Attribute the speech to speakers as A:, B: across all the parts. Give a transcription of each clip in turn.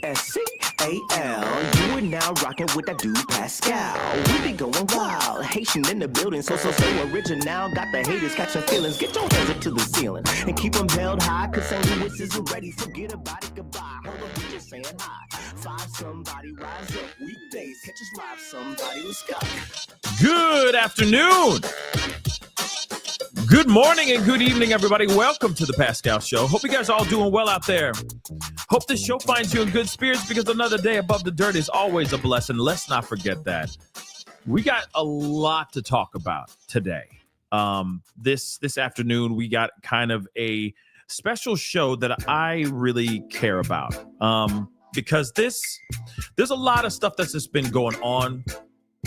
A: Pascal. You are now rocking with that dude Pascal. We be going wild, Haitian in the building, so original. Got the haters catching feelings. Get your hands up to the ceiling and keep them held high. Cause St. Louis isn't ready. Forget about it, goodbye. Hold up, we just saying hi. Five somebody, rise up. Weekdays, catch us live. Somebody, let's go.
B: Good afternoon. Good morning and good evening, everybody. Welcome to the Pascal Show. Hope you guys are all doing well out there. Hope this show finds you in good spirits because another day above the dirt is always a blessing. Let's not forget that. We got a lot to talk about today. This afternoon, we got kind of a special show that I really care about because there's a lot of stuff that's just been going on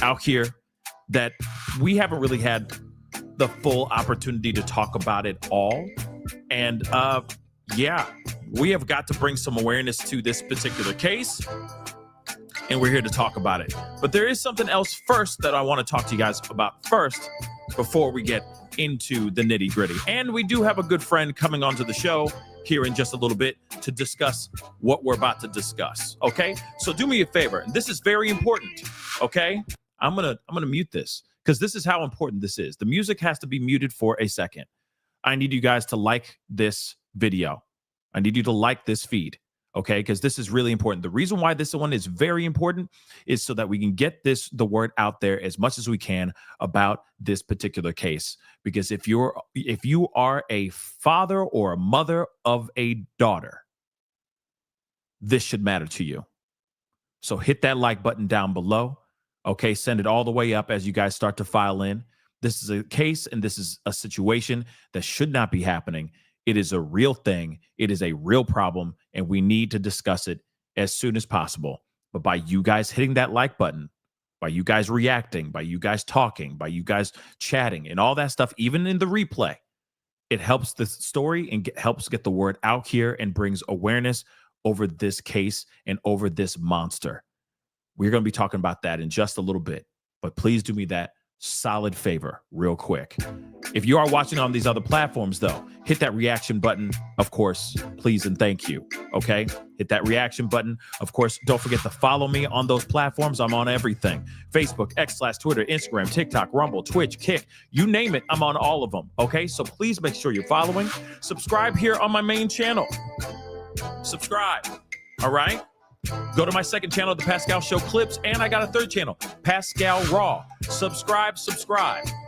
B: out here that we haven't really had the full opportunity to talk about it all. And we have got to bring some awareness to this particular case, and we're here to talk about it. But there is something else first that I want to talk to you guys about first before we get into the nitty gritty. And we do have a good friend coming onto the show here in just a little bit to discuss what we're about to discuss. Okay, so do me a favor, and this is very important. Okay, I'm gonna mute this because this is how important this is. The music has to be muted for a second. I need you guys to like this video. I need you to like this feed, okay? Because this is really important. The reason why this one is very important is so that we can get the word out there as much as we can about this particular case. Because if you are a father or a mother of a daughter, this should matter to you. So hit that like button down below. Okay, send it all the way up as you guys start to file in. This is a case and this is a situation that should not be happening. It is a real thing. It is a real problem, and we need to discuss it as soon as possible. But by you guys hitting that like button, by you guys reacting, by you guys talking, by you guys chatting and all that stuff, even in the replay, it helps the story and helps get the word out here and brings awareness over this case and over this monster. We're going to be talking about that in just a little bit, but please do me that solid favor real quick. If you are watching on these other platforms, though, hit that reaction button, of course, please and thank you, okay? Hit that reaction button. Of course, don't forget to follow me on those platforms. I'm on everything. Facebook, X/Twitter, Instagram, TikTok, Rumble, Twitch, Kick, you name it, I'm on all of them, okay? So please make sure you're following. Subscribe here on my main channel. Subscribe, all right? Go to my second channel, The Pascal Show Clips, and I got a third channel, Pascal Raw. Subscribe,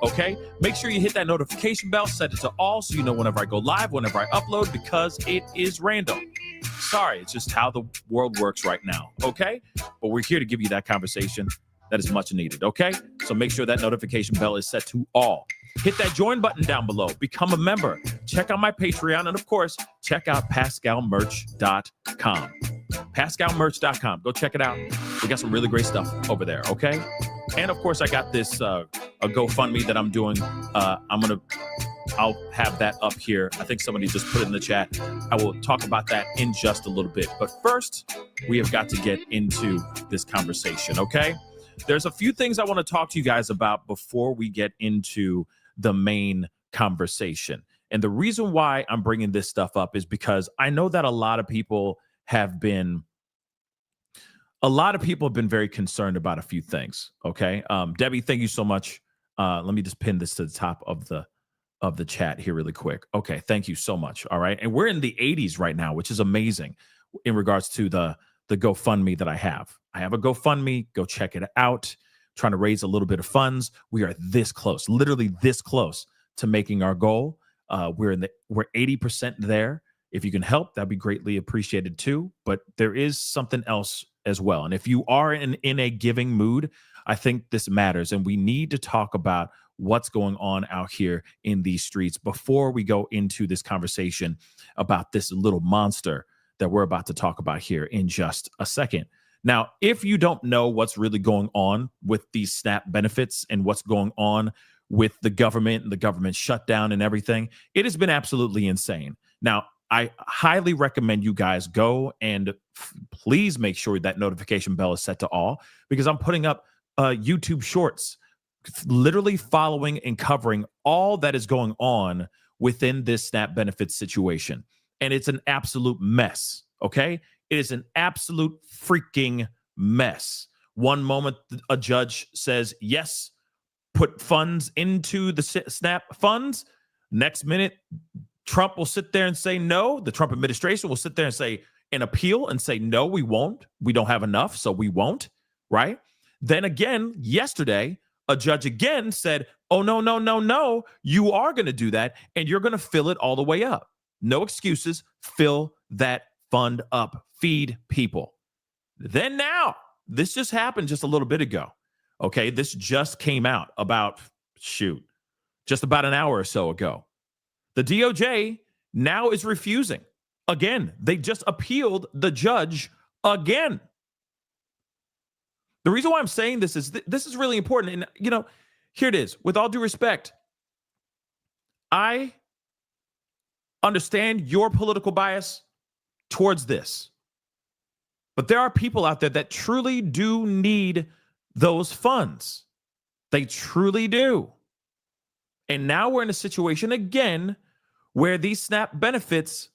B: okay? Make sure you hit that notification bell, set it to all so you know whenever I go live, whenever I upload, because it is random. Sorry, it's just how the world works right now, okay? But we're here to give you that conversation that is much needed, okay? So make sure that notification bell is set to all. Hit that join button down below. Become a member. Check out my Patreon, and of course, check out pascalmerch.com. pascalmerch.com. Go check it out. We got some really great stuff over there, okay? And of course, I got this a GoFundMe that I'm doing. I'll have that up here. I think somebody just put it in the chat. I will talk about that in just a little bit. But first, we have got to get into this conversation, okay? There's a few things I want to talk to you guys about before we get into the main conversation. And the reason why I'm bringing this stuff up is because I know that a lot of people have been very concerned about a few things. Okay. Debbie, thank you so much. Let me just pin this to the top of the chat here really quick. Okay. Thank you so much. All right. And we're in the 80s right now, which is amazing in regards to the GoFundMe that I have. I have a GoFundMe. Go check it out. Trying to raise a little bit of funds. We are this close, literally this close to making our goal. We're 80% there. If you can help, that'd be greatly appreciated too. But there is something else as well. And if you are in a giving mood, I think this matters. And we need to talk about what's going on out here in these streets before we go into this conversation about this little monster that we're about to talk about here in just a second. Now, if you don't know what's really going on with these SNAP benefits and what's going on with the government and the government shutdown and everything, it has been absolutely insane. Now, I highly recommend you guys go and please make sure that notification bell is set to all, because I'm putting up YouTube shorts, literally following and covering all that is going on within this SNAP benefits situation. And it's an absolute mess. Okay. It is an absolute freaking mess. One moment, a judge says, yes, put funds into the SNAP funds. Next minute, Trump will sit there and say no. The Trump administration will sit there and say an appeal and say, no, we won't. We don't have enough, so we won't, right? Then again, yesterday, a judge again said, oh, no, no, no, no. You are going to do that, and you're going to fill it all the way up. No excuses. Fill that fund up. Feed people. Then now, this just happened just a little bit ago. Okay, this just came out about, just about an hour or so ago. The DOJ now is refusing. Again, they just appealed the judge again. The reason why I'm saying this is this is really important. And, here it is. With all due respect, I understand your political bias towards this. But there are people out there that truly do need those funds. They truly do. And now we're in a situation again where these SNAP benefits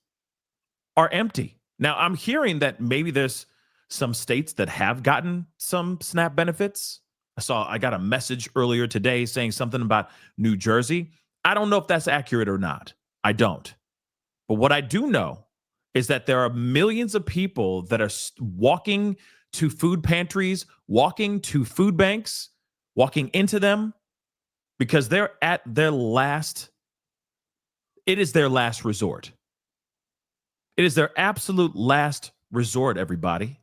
B: are empty. Now, I'm hearing that maybe there's some states that have gotten some SNAP benefits. I got a message earlier today saying something about New Jersey. I don't know if that's accurate or not. I don't. But what I do know is that there are millions of people that are walking to food pantries, walking to food banks, walking into them because they're at their last. It is their last resort. It is their absolute last resort, everybody.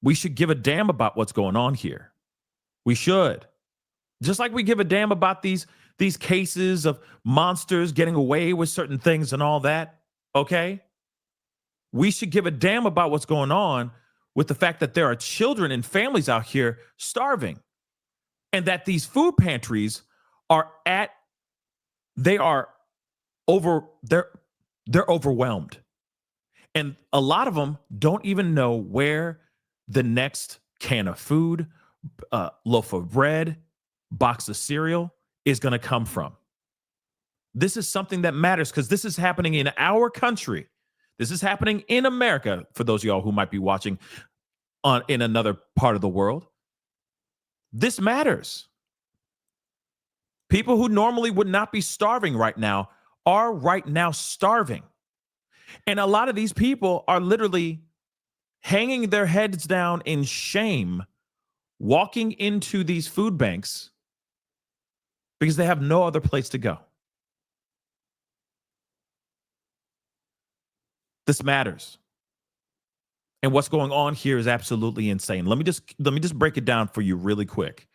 B: We should give a damn about what's going on here. We should. Just like we give a damn about these cases of monsters getting away with certain things and all that, okay? We should give a damn about what's going on with the fact that there are children and families out here starving and that these food pantries they're overwhelmed. And a lot of them don't even know where the next can of food, loaf of bread, box of cereal is going to come from. This is something that matters because this is happening in our country. This is happening in America, for those of y'all who might be watching in another part of the world. This matters. People who normally would not be starving right now are right now starving. And a lot of these people are literally hanging their heads down in shame, walking into these food banks because they have no other place to go. This matters. And what's going on here is absolutely insane. Let me just break it down for you really quick.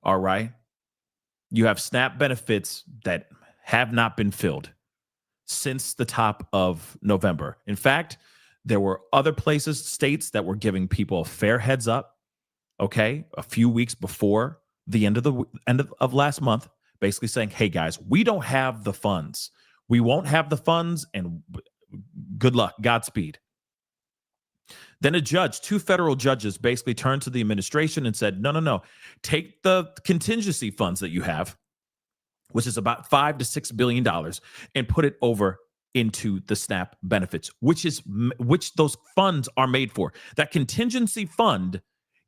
B: All right. You have SNAP benefits that have not been filled since the top of November. In fact, there were other places, states that were giving people a fair heads up, okay, a few weeks before the end of last month, basically saying, hey, guys, we don't have the funds. We won't have the funds, and good luck, Godspeed. Then two federal judges basically turned to the administration and said, no, take the contingency funds that you have, which is about $5 to $6 billion, and put it over into the SNAP benefits, which those funds are made for. That contingency fund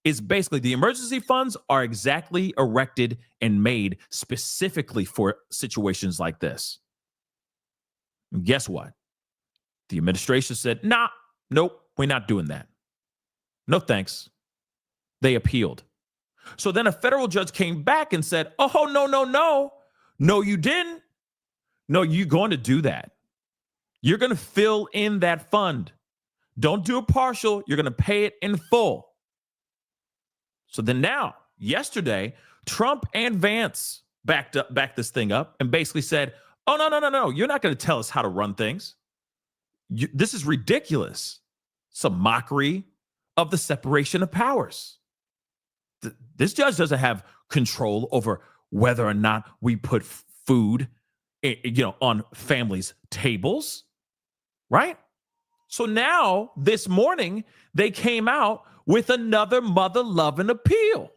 B: is basically, the emergency funds are exactly erected and made specifically for situations like this. And guess what? The administration said, nope, we're not doing that. No thanks. They appealed. So then a federal judge came back and said, oh, no. No, you didn't. No, you're going to do that. You're going to fill in that fund. Don't do it partial. You're going to pay it in full. So then now, yesterday, Trump and Vance backed this thing up and basically said, oh, no. You're not going to tell us how to run things. This is ridiculous. It's a mockery of the separation of powers. This judge doesn't have control over whether or not we put food, on families' tables, right? So now, this morning, they came out with another mother-loving appeal,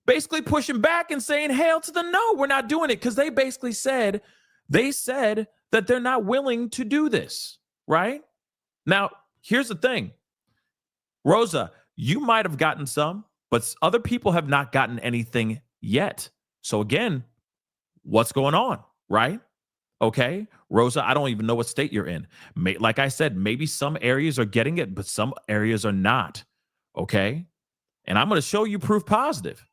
B: basically pushing back and saying, hell to the no, we're not doing it, because they basically said that they're not willing to do this, right? Now, here's the thing, Rosa, you might have gotten some, but other people have not gotten anything yet. So again, what's going on, right? Okay, Rosa, I don't even know what state you're in. Like I said, maybe some areas are getting it, but some areas are not. Okay, and I'm going to show you proof positive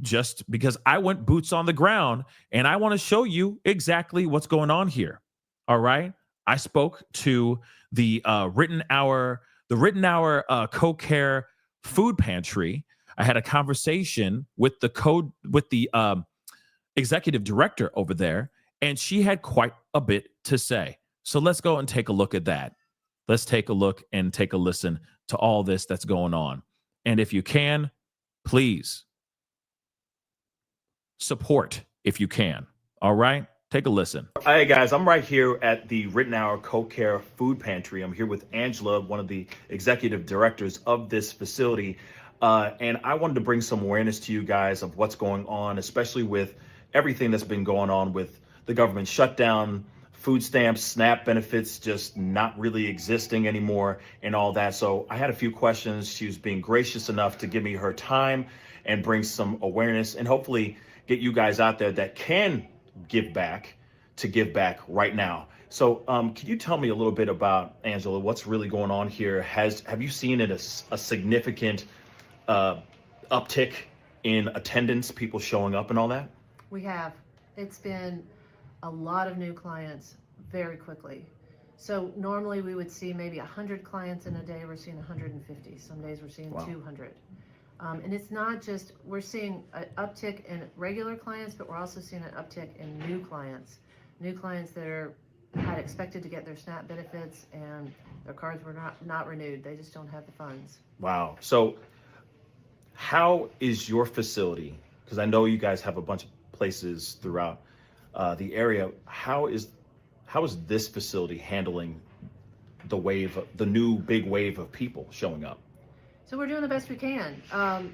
B: just because I went boots on the ground and I want to show you exactly what's going on here. All right. I spoke to the Written Hour Co-Care Food Pantry. I had a conversation with the executive director over there, and she had quite a bit to say. So let's go and take a look at that. Let's take a look and take a listen to all this that's going on. And if you can, please support if you can. All right? Take a listen. Hi, guys. I'm right here at the Written Hour Co-Care Food Pantry. I'm here with Angela, one of the executive directors of this facility. And I wanted to bring some awareness to you guys of what's going on, especially with everything that's been going on with the government shutdown, food stamps, SNAP benefits just not really existing anymore, and all that. So I had a few questions. She was being gracious enough to give me her time and bring some awareness and hopefully get you guys out there that can give back right now. So can you tell me a little bit about, Angela, what's really going on here? Have you seen a significant uptick in attendance, people showing up and all that?
C: We have. It's been a lot of new clients very quickly. So normally we would see maybe 100 clients in a day. We're seeing 150. Some days we're seeing 200. And it's not just, we're seeing an uptick in regular clients, but we're also seeing an uptick in new clients that had expected to get their SNAP benefits and their cards were not renewed. They just don't have the funds.
B: Wow. So how is your facility, because I know you guys have a bunch of places throughout the area, how is this facility handling the new big wave of people showing up?
C: So we're doing the best we can.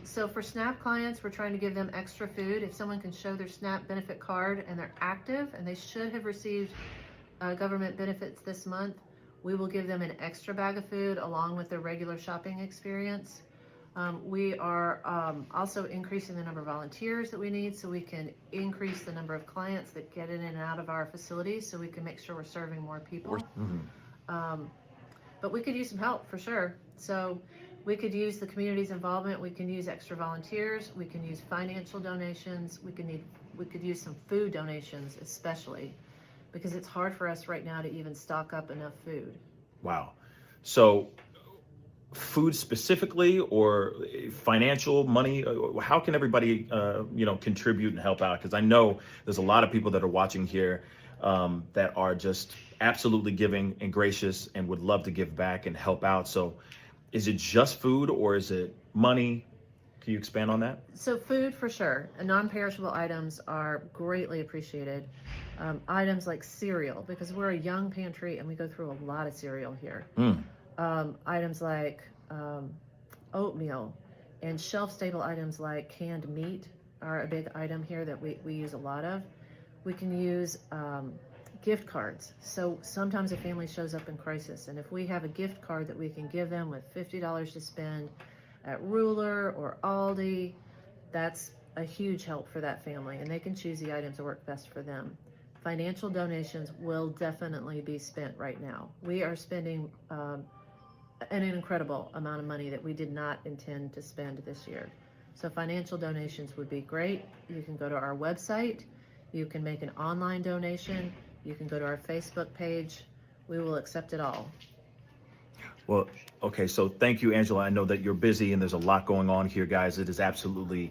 C: So for SNAP clients, we're trying to give them extra food. If someone can show their SNAP benefit card and they're active and they should have received government benefits this month, we will give them an extra bag of food along with their regular shopping experience. We are also increasing the number of volunteers that we need so we can increase the number of clients that get in and out of our facilities so we can make sure we're serving more people. Mm-hmm. But we could use some help for sure. So we could use the community's involvement. We can use extra volunteers. We can use financial donations. We could use some food donations, especially because it's hard for us right now to even stock up enough food.
B: Wow. So food specifically or financial money, how can everybody contribute and help out? Because I know there's a lot of people that are watching here that are just absolutely giving and gracious and would love to give back and help out. So is it just food or is it money? Can you expand on that?
C: So food for sure. Non-perishable items are greatly appreciated. Items like cereal, because we're a young pantry and we go through a lot of cereal here. Items like oatmeal and shelf-stable items like canned meat are a big item here that we use a lot of. We can use gift cards. So sometimes a family shows up in crisis, and if we have a gift card that we can give them with $50 to spend at Ruler or Aldi, that's a huge help for that family, and they can choose the items that work best for them. Financial donations will definitely be spent right now. We are spending an incredible amount of money that we did not intend to spend this year. So financial donations would be great. You can go to our website. You can make an online donation. You can go to our Facebook page. We will accept it all.
B: Well, okay, so thank you, Angela. I know that you're busy and there's a lot going on here, guys. It is absolutely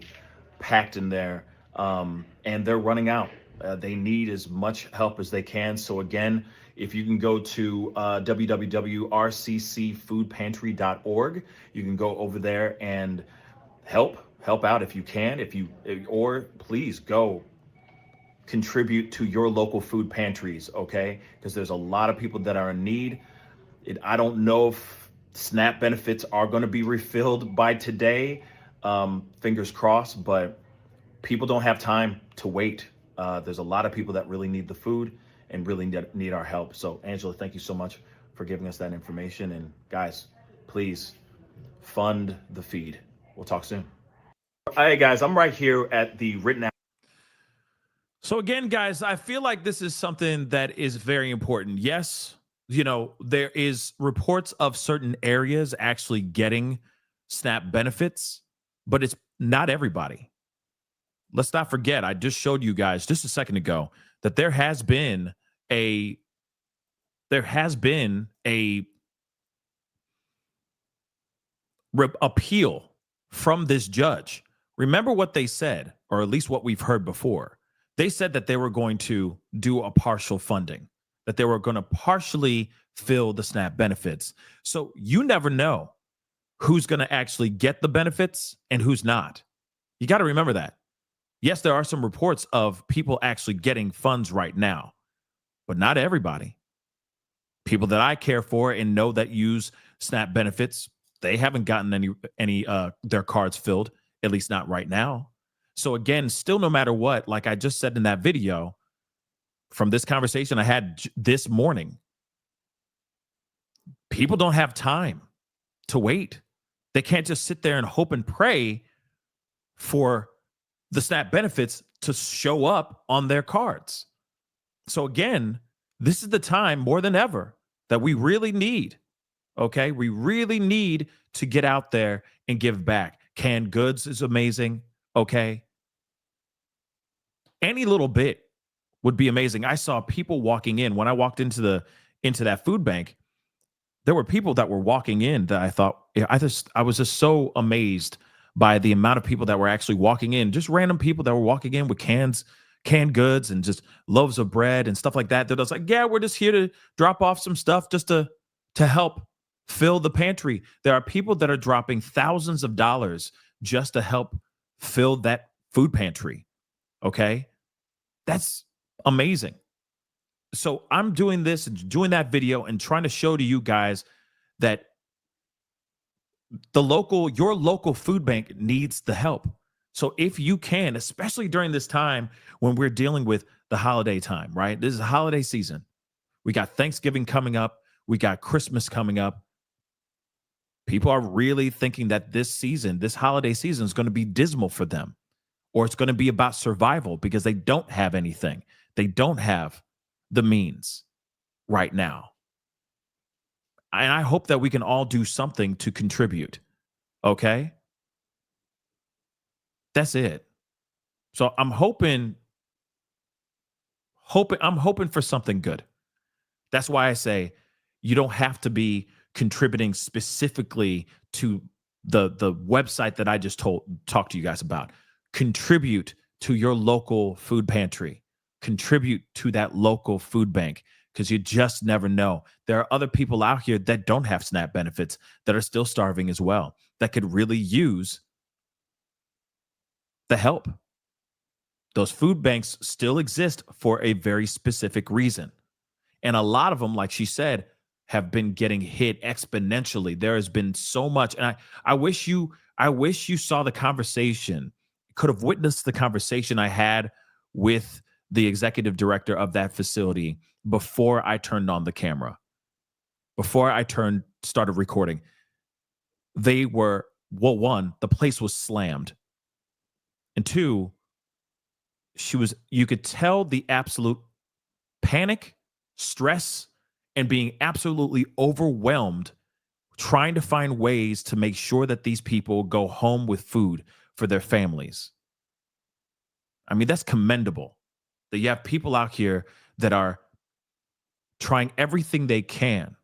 B: packed in there, and they're running out. They need as much help as they can. So again, if you can go to www.rccfoodpantry.org, you can go over there and help out if you can. Or please go contribute to your local food pantries, okay? Because there's a lot of people that are in need. I don't know if SNAP benefits are going to be refilled by today, fingers crossed, but people don't have time to wait. There's a lot of people that really need the food and really need our help. So Angela, thank you so much for for giving us that information. And guys, please fund the feed. We'll talk soon. All right, guys, I'm right here at the written out. So again, guys, I feel like this is something that is very important. Yes, there is reports of certain areas actually getting SNAP benefits, but it's not everybody. Let's not forget, I just showed you guys just a second ago that there has been a appeal from this judge. Remember what they said, or at least what we've heard before. They said that they were going to do a partial funding, that they were going to partially fill the SNAP benefits. So you never know who's going to actually get the benefits and who's not. You got to remember that. Yes, there are some reports of people actually getting funds right now, but not everybody. People that I care for and know that use SNAP benefits, they haven't gotten any their cards filled, at least not right now. So again, still, no matter what, like I just said in that video, from this conversation I had this morning, people don't have time to wait. They can't just sit there and hope and pray for the SNAP benefits to show up on their cards. So again, this is the time more than ever that we really need, okay? We really need to get out there and give back. Canned goods is amazing, okay? Any little bit would be amazing. I saw people walking in when I walked into that food bank. There were people that were walking in that I thought, I was just so amazed by the amount of people that were actually walking in, just random people that were walking in with canned goods and just loaves of bread and stuff like that. They're just like, yeah, we're just here to drop off some stuff just to help fill the pantry. There are people that are dropping thousands of dollars just to help fill that food pantry. Okay. That's amazing. So I'm doing this and doing that video and trying to show to you guys that your local food bank needs the help. So if you can, especially during this time when we're dealing with the holiday time, right? This is a holiday season. We got Thanksgiving coming up. We got Christmas coming up. People are really thinking that this holiday season is going to be dismal for them, or it's going to be about survival because they don't have anything. They don't have the means right now. And I hope that we can all do something to contribute. Okay? That's it. So I'm hoping for something good. That's why I say you don't have to be contributing specifically to the website that I just talked to you guys about. Contribute to your local food pantry. Contribute to that local food bank, because you just never know. There are other people out here that don't have SNAP benefits that are still starving as well, that could really use the help. Those food banks still exist for a very specific reason. And a lot of them, like she said, have been getting hit exponentially. There has been so much. And I wish you saw the conversation, could have witnessed the conversation I had with the executive director of that facility before I turned on the camera, before I started recording. They were, well, one, the place was slammed. And two, you could tell the absolute panic, stress, and being absolutely overwhelmed, trying to find ways to make sure that these people go home with food for their families. I mean, that's commendable that you have people out here that are trying everything they can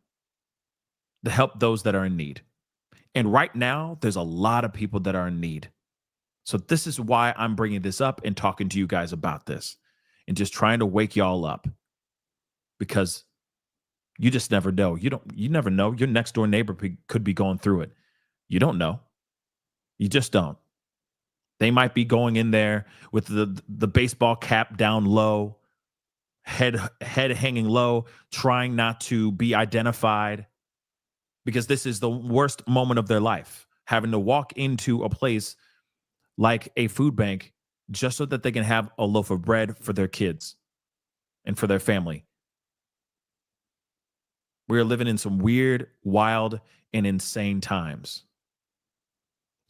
B: to help those that are in need. And right now, there's a lot of people that are in need. So this is why I'm bringing this up and talking to you guys about this and just trying to wake y'all up, because you just never know. You never know. Your next door neighbor could be going through it. You don't know. You just don't. They might be going in there with the baseball cap down low, head hanging low, trying not to be identified, because this is the worst moment of their life, having to walk into a place like a food bank just so that they can have a loaf of bread for their kids and for their family. We are living in some weird, wild, and insane times.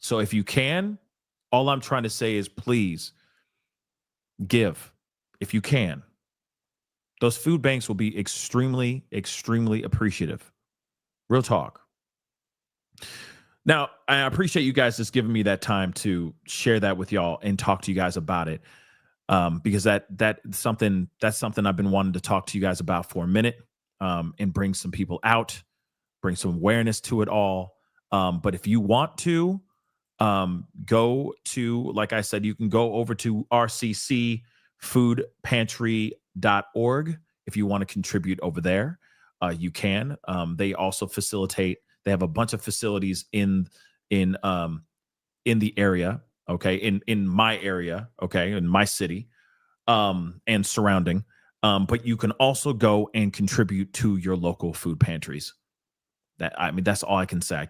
B: So if you can, all I'm trying to say is please give if you can. Those food banks will be extremely, extremely appreciative. Real talk. Now, I appreciate you guys just giving me that time to share that with y'all and talk to you guys about it. Because that's something I've been wanting to talk to you guys about for a minute, and bring some people out, bring some awareness to it all. But if you want to, go to, like I said, you can go over to rccfoodpantry.org if you want to contribute over there. You can. They also facilitate. They have a bunch of facilities in the area. Okay, in my area. Okay, in my city, and surrounding. But you can also go and contribute to your local food pantries. That's all I can say.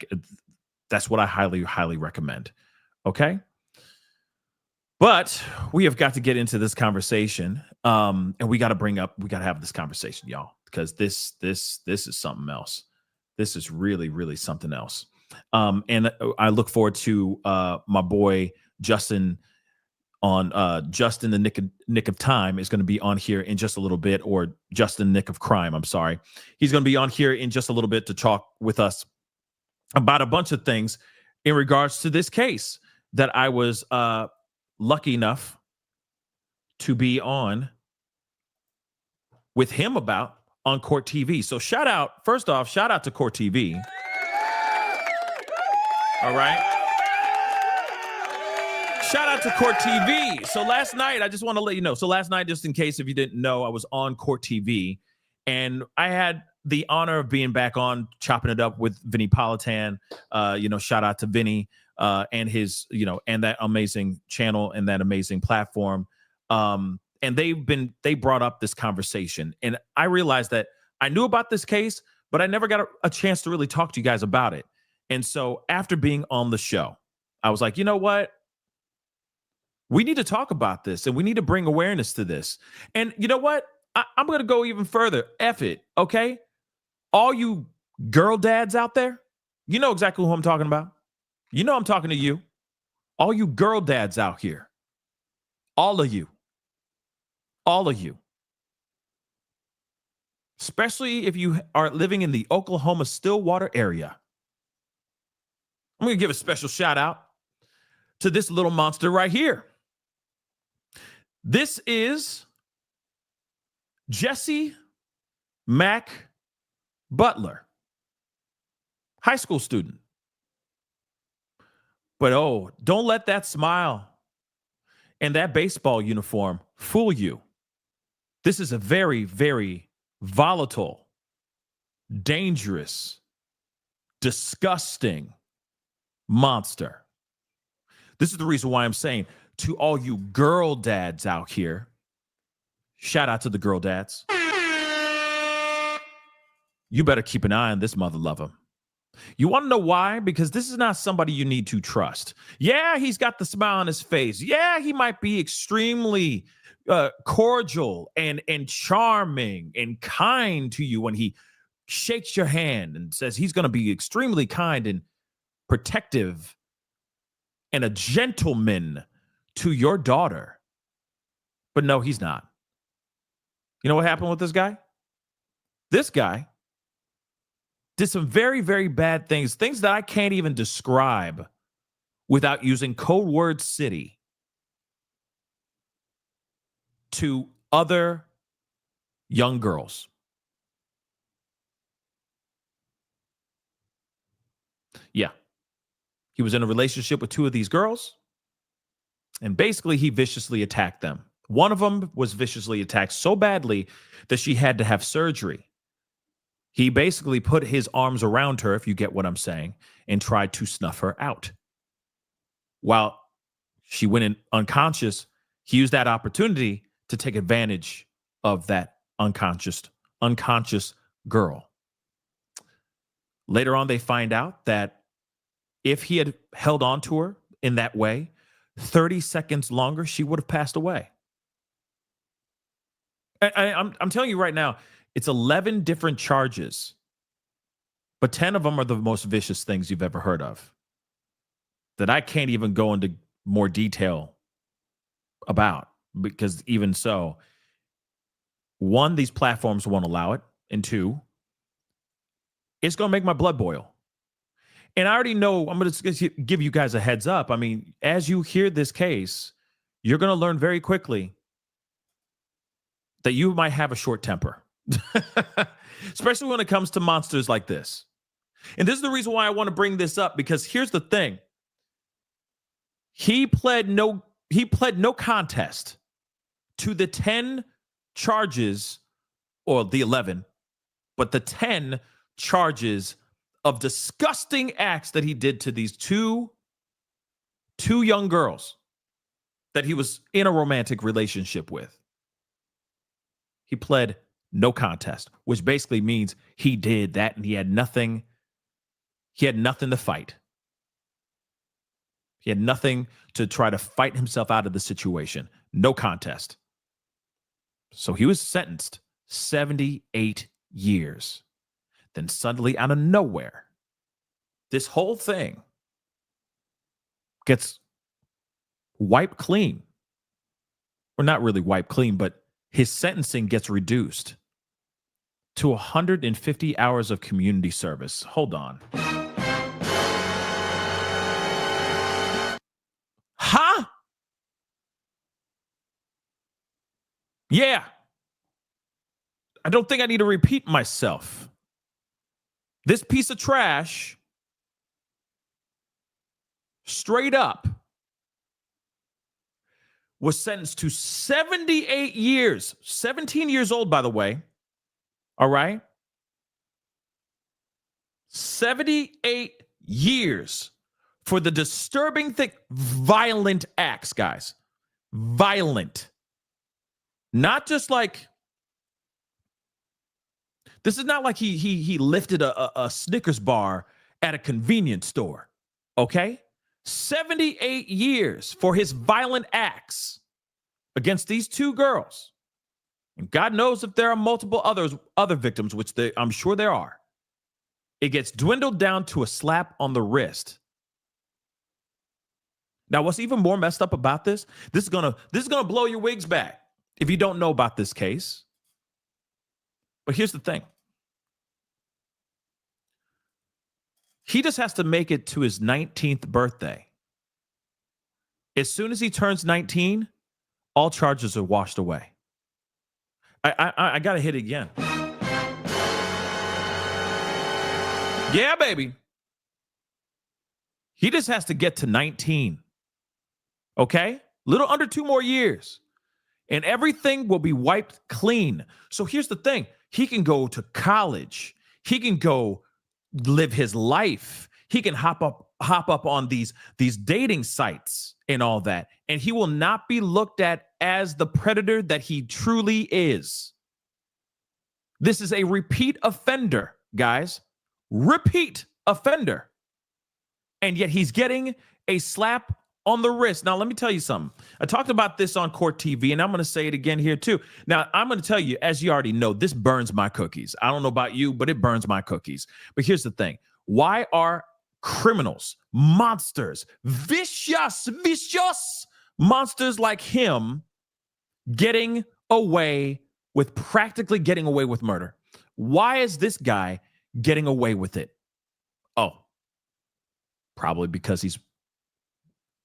B: That's what I highly, highly recommend. Okay. But we have got to get into this conversation. And we got to have this conversation, y'all, because this is something else. This is really, really something else. And I look forward to my boy Justin on Justin the Nick of Time is going to be on here in just a little bit, or Justin Nick of Crime. I'm sorry. He's going to be on here in just a little bit to talk with us about a bunch of things in regards to this case that I was lucky enough to be on with him about on Court TV. So first off, shout out to Court TV. All right. Shout out to Court TV. So last night, I just want to let you know. So last night, just in case if you didn't know, I was on Court TV, and I had the honor of being back on chopping it up with Vinny Politan. Shout out to Vinny and his, and that amazing channel and that amazing platform. And they brought up this conversation, and I realized that I knew about this case, but I never got a chance to really talk to you guys about it. And so after being on the show, I was like, you know what? We need to talk about this, and we need to bring awareness to this. And you know what? I'm going to go even further. F it, okay? All you girl dads out there, you know exactly who I'm talking about. You know I'm talking to you. All you girl dads out here. All of you. All of you. Especially if you are living in the Oklahoma Stillwater area. I'm going to give a special shout out to this little monster right here. This is Jesse Mack Butler, high school student. But don't let that smile and that baseball uniform fool you. This is a very, very volatile, dangerous, disgusting monster. This is the reason why I'm saying to all you girl dads out here, shout out to the girl dads. You better keep an eye on this mother lover. You want to know why? Because this is not somebody you need to trust. Yeah, he's got the smile on his face. Yeah, he might be extremely cordial and charming and kind to you when he shakes your hand and says he's going to be extremely kind and protective and a gentleman to your daughter. But no, he's not. You know what happened with this guy? This guy did some very, very bad things that I can't even describe without using code word city to other young girls. Yeah. He was in a relationship with two of these girls, and basically he viciously attacked them. One of them was viciously attacked so badly that she had to have surgery. He basically put his arms around her, if you get what I'm saying, and tried to snuff her out. While she went in unconscious, he used that opportunity to take advantage of that unconscious girl. Later on, they find out that if he had held on to her in that way, 30 seconds longer, she would have passed away. I'm telling you right now, it's 11 different charges But 10 of them are the most vicious things you've ever heard of that I can't even go into more detail about, because even so, one, these platforms won't allow it, and two, it's going to make my blood boil. And I already know, I'm going to give you guys a heads up. I mean, as you hear this case, you're going to learn very quickly that you might have a short temper, especially when it comes to monsters like this. And this is the reason why I want to bring this up, because here's the thing. He pled no contest to the 10 charges, or the 11, but the 10 charges of disgusting acts that he did to these two young girls that he was in a romantic relationship with. He pled no contest, which basically means he did that and he had nothing to fight. He had nothing to try to fight himself out of the situation. No contest. So he was sentenced 78 years. Then suddenly, out of nowhere, this whole thing gets wiped clean. Or not really wiped clean, but his sentencing gets reduced to 150 hours of community service. Hold on. Huh? Yeah. I don't think I need to repeat myself. This piece of trash, straight up, was sentenced to 78 years. 17 years old, by the way. All right? 78 years for the disturbing thing. Violent acts, guys. Violent. Not just like, this is not like he lifted a Snickers bar at a convenience store. Okay? 78 years for his violent acts against these two girls. And God knows if there are multiple other victims, which I'm sure there are. It gets dwindled down to a slap on the wrist. Now, what's even more messed up about this is gonna blow your wigs back if you don't know about this case. But here's the thing. He just has to make it to his 19th birthday. As soon as he turns 19, all charges are washed away. I got to hit it again. Yeah, baby. He just has to get to 19. Okay? Little under 2 more years. And everything will be wiped clean. So here's the thing. He can go to college. He can go live his life. He can hop up on these dating sites and all that. And he will not be looked at as the predator that he truly is. This is a repeat offender, guys. Repeat offender. And yet he's getting a slap on the wrist. Now, let me tell you something. I talked about this on Court TV, and I'm going to say it again here, too. Now, I'm going to tell you, as you already know, this burns my cookies. I don't know about you, but it burns my cookies. But here's the thing. Why are criminals, monsters, vicious monsters like him getting away with murder? Why is this guy getting away with it? Oh, probably because he's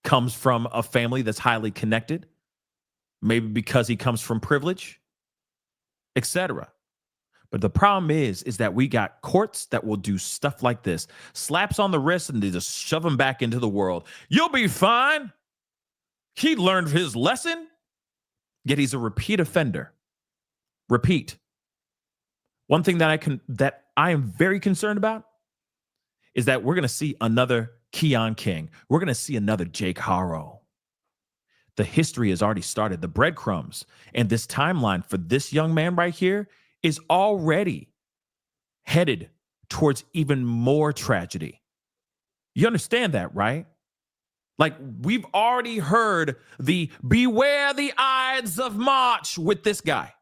B: comes from a family that's highly connected, maybe because he comes from privilege, etc. But the problem is that we got courts that will do stuff like this. Slaps on the wrist and they just shove him back into the world. You'll be fine. He learned his lesson, yet he's a repeat offender. Repeat. One thing that I am very concerned about is that we're going to see another Keon King. We're going to see another Jake Harrow. The history has already started. The breadcrumbs and this timeline for this young man right here is already headed towards even more tragedy. You understand that, right? Like, we've already heard the beware the Ides of March with this guy.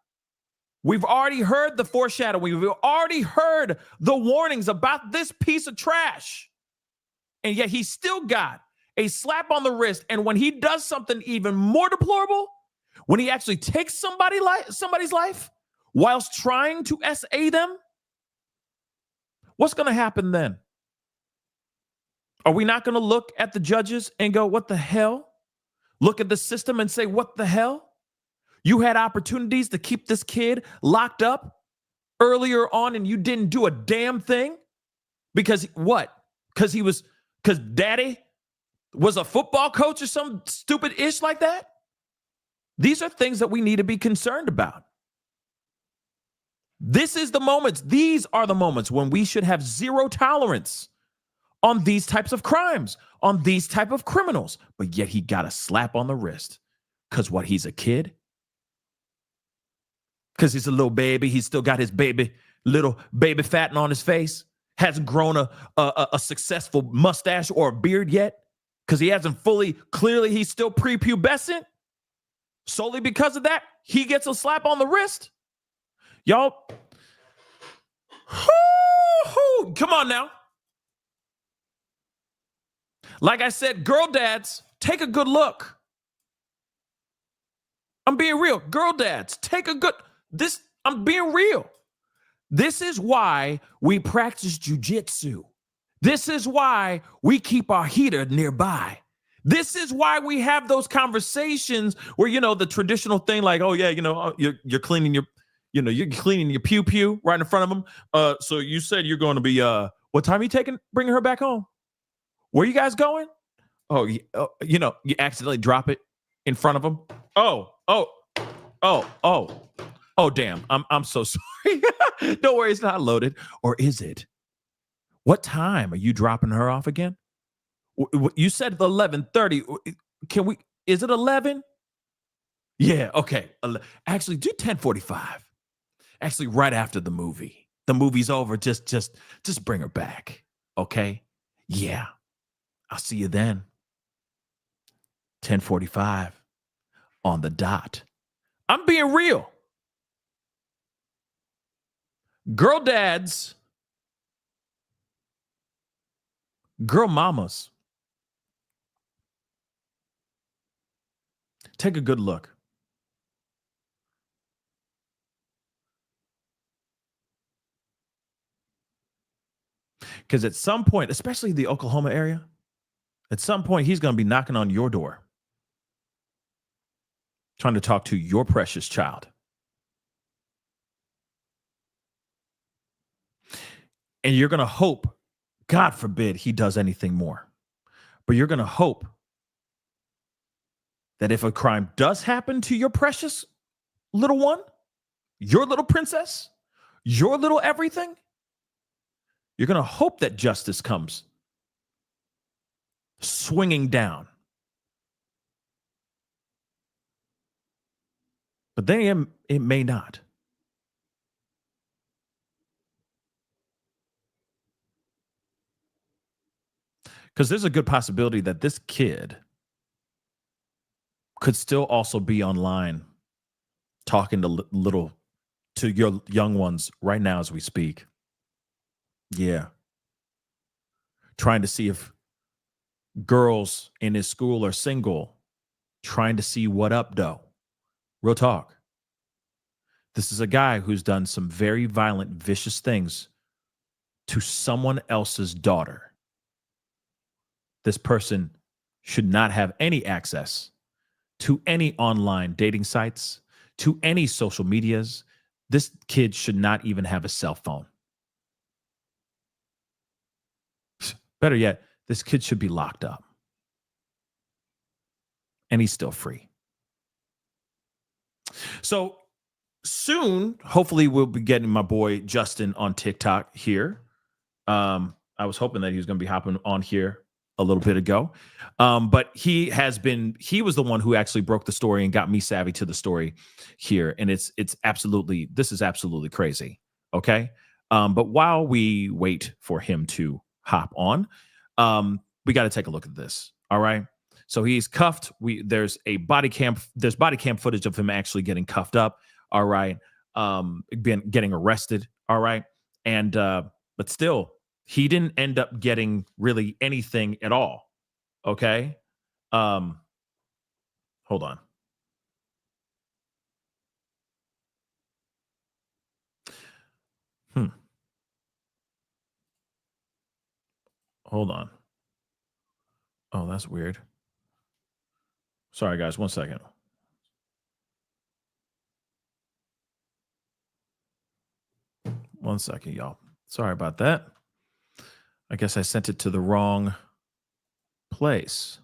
B: We've already heard the foreshadowing. We've already heard the warnings about this piece of trash. And yet he still got a slap on the wrist. And when he does something even more deplorable, when he actually takes somebody's life whilst trying to SA them, what's going to happen then? Are we not going to look at the judges and go, what the hell? Look at the system and say, what the hell? You had opportunities to keep this kid locked up earlier on and you didn't do a damn thing? Because what? Because daddy was a football coach or some stupid ish like that? These are things that we need to be concerned about. These are the moments when we should have zero tolerance on these types of crimes, on these type of criminals. But yet he got a slap on the wrist. Because what, he's a kid? Because he's a little baby. He's still got his little baby fatting on his face. Hasn't grown a successful mustache or a beard yet. Because he hasn't clearly he's still prepubescent. Solely because of that, he gets a slap on the wrist. Y'all, come on now. Like I said, girl dads, take a good look. I'm being real. Girl dads, I'm being real. This is why we practice jujitsu. This is why we keep our heater nearby. This is why we have those conversations where, the traditional thing like, oh yeah, you're cleaning your pew right in front of them. So you said you're going to be, what time are you bringing her back home? Where you guys going? Oh, you accidentally drop it in front of them. Oh, damn. I'm so sorry. Don't worry, it's not loaded. Or is it? What time are you dropping her off again? You said 11:30. Is it 11? Yeah, okay. Actually, do 10:45. Actually, right after the movie. The movie's over. Just bring her back. Okay? Yeah. I'll see you then. 10:45 on the dot. I'm being real. Girl dads, girl mamas, take a good look. Because at some point, especially the Oklahoma area, at some point, he's going to be knocking on your door, trying to talk to your precious child. And you're going to hope, God forbid, he does anything more. But you're going to hope that if a crime does happen to your precious little one, your little princess, your little everything, you're going to hope that justice comes swinging down. But then it may not. Because there's a good possibility that this kid could still also be online talking to your young ones right now as we speak. Yeah. Trying to see if girls in his school are single, trying to see what up, though. Real talk. This is a guy who's done some very violent, vicious things to someone else's daughter. This person should not have any access to any online dating sites, to any social medias. This kid should not even have a cell phone. Better yet, this kid should be locked up. And he's still free. So soon, hopefully, we'll be getting my boy Justin on TikTok here. I was hoping that he was going to be hopping on here a little bit ago. But he was the one who actually broke the story and got me savvy to the story here. And this is absolutely crazy. Okay. But while we wait for him to hop on, we got to take a look at this. All right. So he's cuffed. There's body cam footage of him actually getting cuffed up. All right. getting arrested. All right. And, but still, he didn't end up getting really anything at all. Okay. Um, hold on. Hold on. Oh, that's weird. Sorry, guys. 1 second. One second, y'all. Sorry about that. I guess I sent it to the wrong place.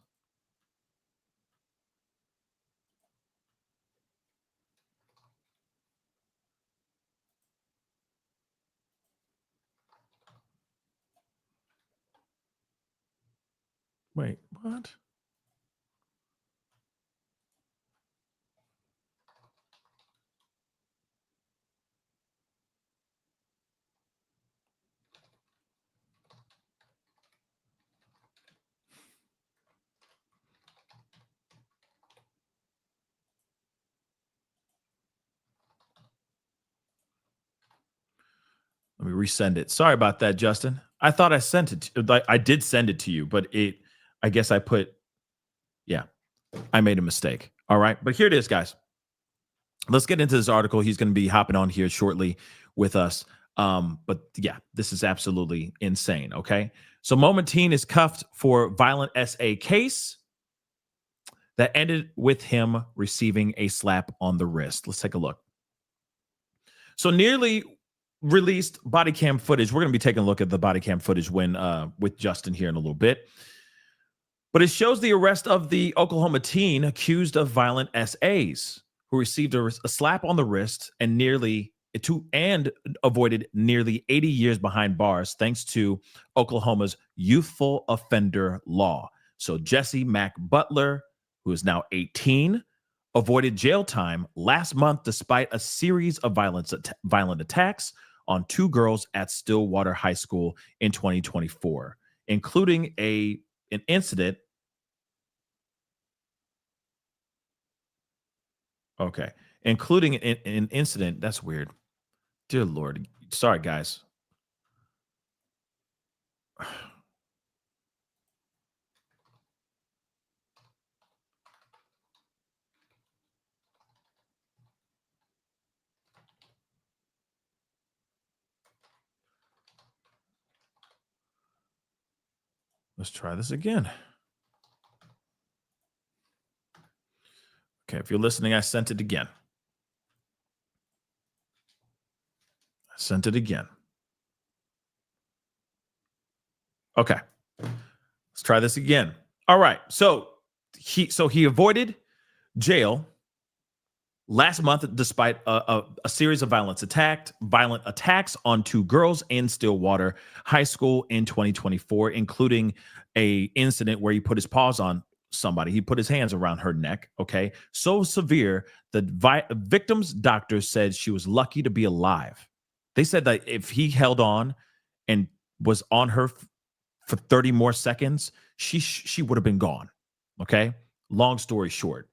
B: Wait, what? Let me resend it. Sorry about that, Justin. I thought I sent it. I did send it to you, but I guess I put, yeah, I made a mistake. All right. But here it is, guys. Let's get into this article. He's going to be hopping on here shortly with us. But yeah, this is absolutely insane. Okay. So Momentine is cuffed for violent SA case that ended with him receiving a slap on the wrist. Let's take a look. So nearly released body cam footage. We're going to be taking a look at the body cam footage when with Justin here in a little bit. But it shows the arrest of the Oklahoma teen accused of violent SAs who received a slap on the wrist and avoided nearly 80 years behind bars thanks to Oklahoma's youthful offender law. So Jesse Mack Butler, who is now 18, avoided jail time last month despite a series of violent attacks on two girls at Stillwater High School in 2024, including an incident. Okay. Including an incident. That's weird. Dear Lord. Sorry, guys. Let's try this again. Okay, if you're listening, I sent it again. Okay. Let's try this again. All right. So he avoided jail last month despite a series of violent attacks on two girls in Stillwater High School in 2024, including a incident where he put his paws on somebody. He put his hands around her neck. Okay. So severe, the victim's doctor said she was lucky to be alive. They said that if he held on and was on her for 30 more seconds, she would have been gone. Okay. Long story short.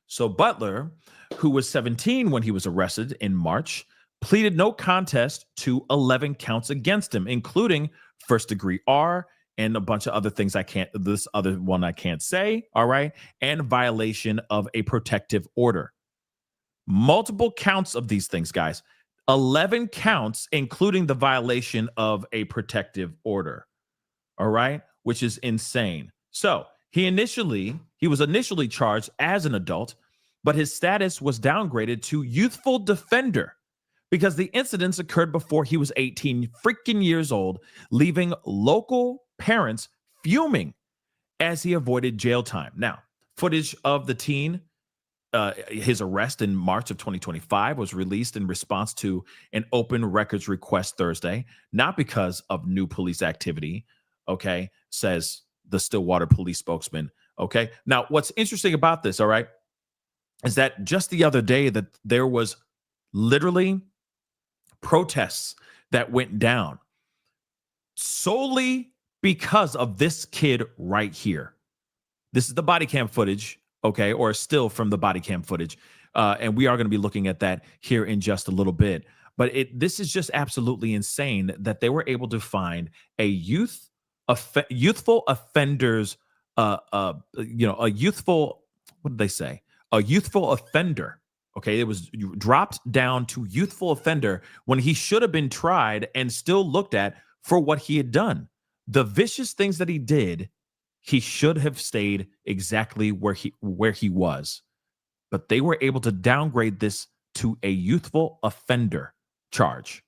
B: So Butler, who was 17 when he was arrested in March, pleaded no contest to 11 counts against him, including first-degree R and a bunch of other things I can't say, all right, and violation of a protective order. Multiple counts of these things, guys. 11 counts, including the violation of a protective order, all right, which is insane. So he was initially charged as an adult, but his status was downgraded to youthful defender because the incidents occurred before he was 18 freaking years old, leaving local parents fuming as he avoided jail time. Now, footage of the teen, his arrest in March of 2025 was released in response to an open records request Thursday, not because of new police activity, okay, says the Stillwater police spokesman, okay? Now, what's interesting about this, all right, is that just the other day that there was literally protests that went down solely because of this kid right here. This is the body cam footage, okay, or still from the body cam footage. And we are going to be looking at that here in just a little bit. But this is just absolutely insane that they were able to find a youthful offenders, a youthful, what did they say? A youthful offender. Okay, it was dropped down to youthful offender when he should have been tried and still looked at for what he had done. The vicious things that he did, he should have stayed exactly where he was. But they were able to downgrade this to a youthful offender charge.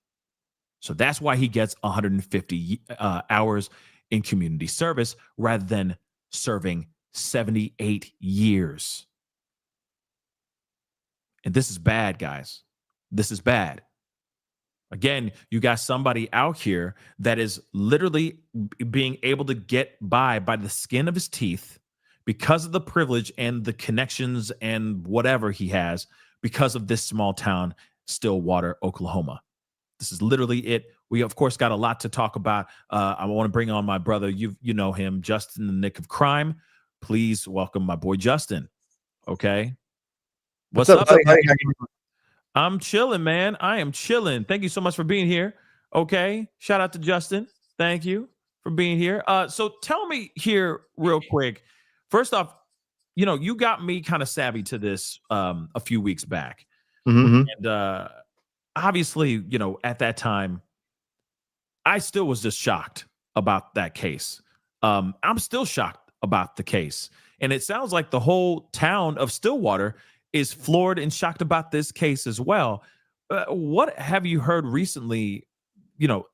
B: So that's why he gets 150 hours in community service rather than serving 78 years. And this is bad, guys. This is bad. Again, you got somebody out here that is literally being able to get by the skin of his teeth because of the privilege and the connections and whatever he has because of this small town, Stillwater, Oklahoma. This is literally it. We, of course, got a lot to talk about. I want to bring on my brother. You know him, Justin, the Nick of Crime. Please welcome my boy, Justin. Okay. What's up? I'm chilling, man. I am chilling. Thank you so much for being here. Okay. Shout out to Justin. Thank you for being here. So tell me here real quick. First off, you got me kind of savvy to this a few weeks back.
D: Mm-hmm.
B: And obviously, at that time, I still was just shocked about that case. I'm still shocked about the case. And it sounds like the whole town of Stillwater is floored and shocked about this case as well. What have you heard recently,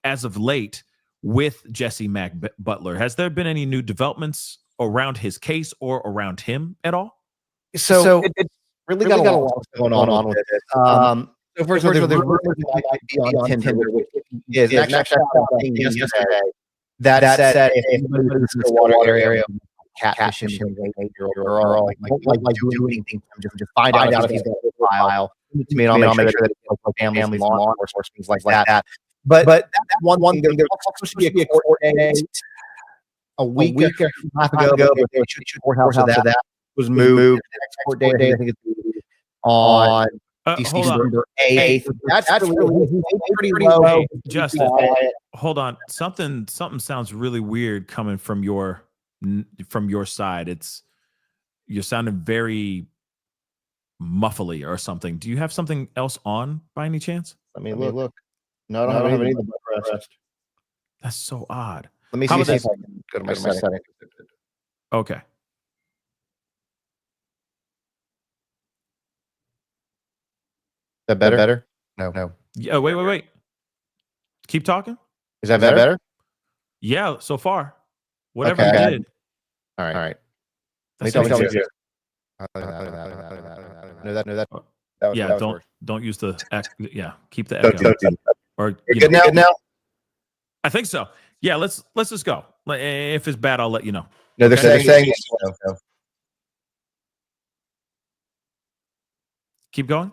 B: as of late with Jesse Mack Butler? Has there been any new developments around his case or around him at all?
D: So it really got a lot going on with it. So first of all, there's rumors that he might be on Tinder, which is actually yesterday that said if anybody in the Stillwater area catfishing an 8-year-old girl, like do anything to just find out if he's got a file. To me, I'll make sure that it's families, law enforcement, things like that. But that's one thing. There's supposed to be a court date a week and a half ago, but the courthouse of that was moved. The next court date, I think, is on December 8th. That's really pretty low.
B: Hey, Justin, hold on. Something sounds really weird coming from your side. You're sounding very muffly or something. Do you have something else on by any chance?
D: Let me look. No, I don't have anything but rest.
B: That's so odd.
D: Let me see if I can go to my settings.
B: Okay.
D: Is that better? No.
B: Yeah, wait. Keep talking.
D: Is that better?
B: Yeah, so far. Whatever you did.
D: All right.
B: That's
D: No, that.
B: Yeah, don't use the yeah, keep the echo. Or
D: you're good now?
B: I think so. Yeah, let's just go. If it's bad, I'll let you know.
D: No, they're saying
B: keep going.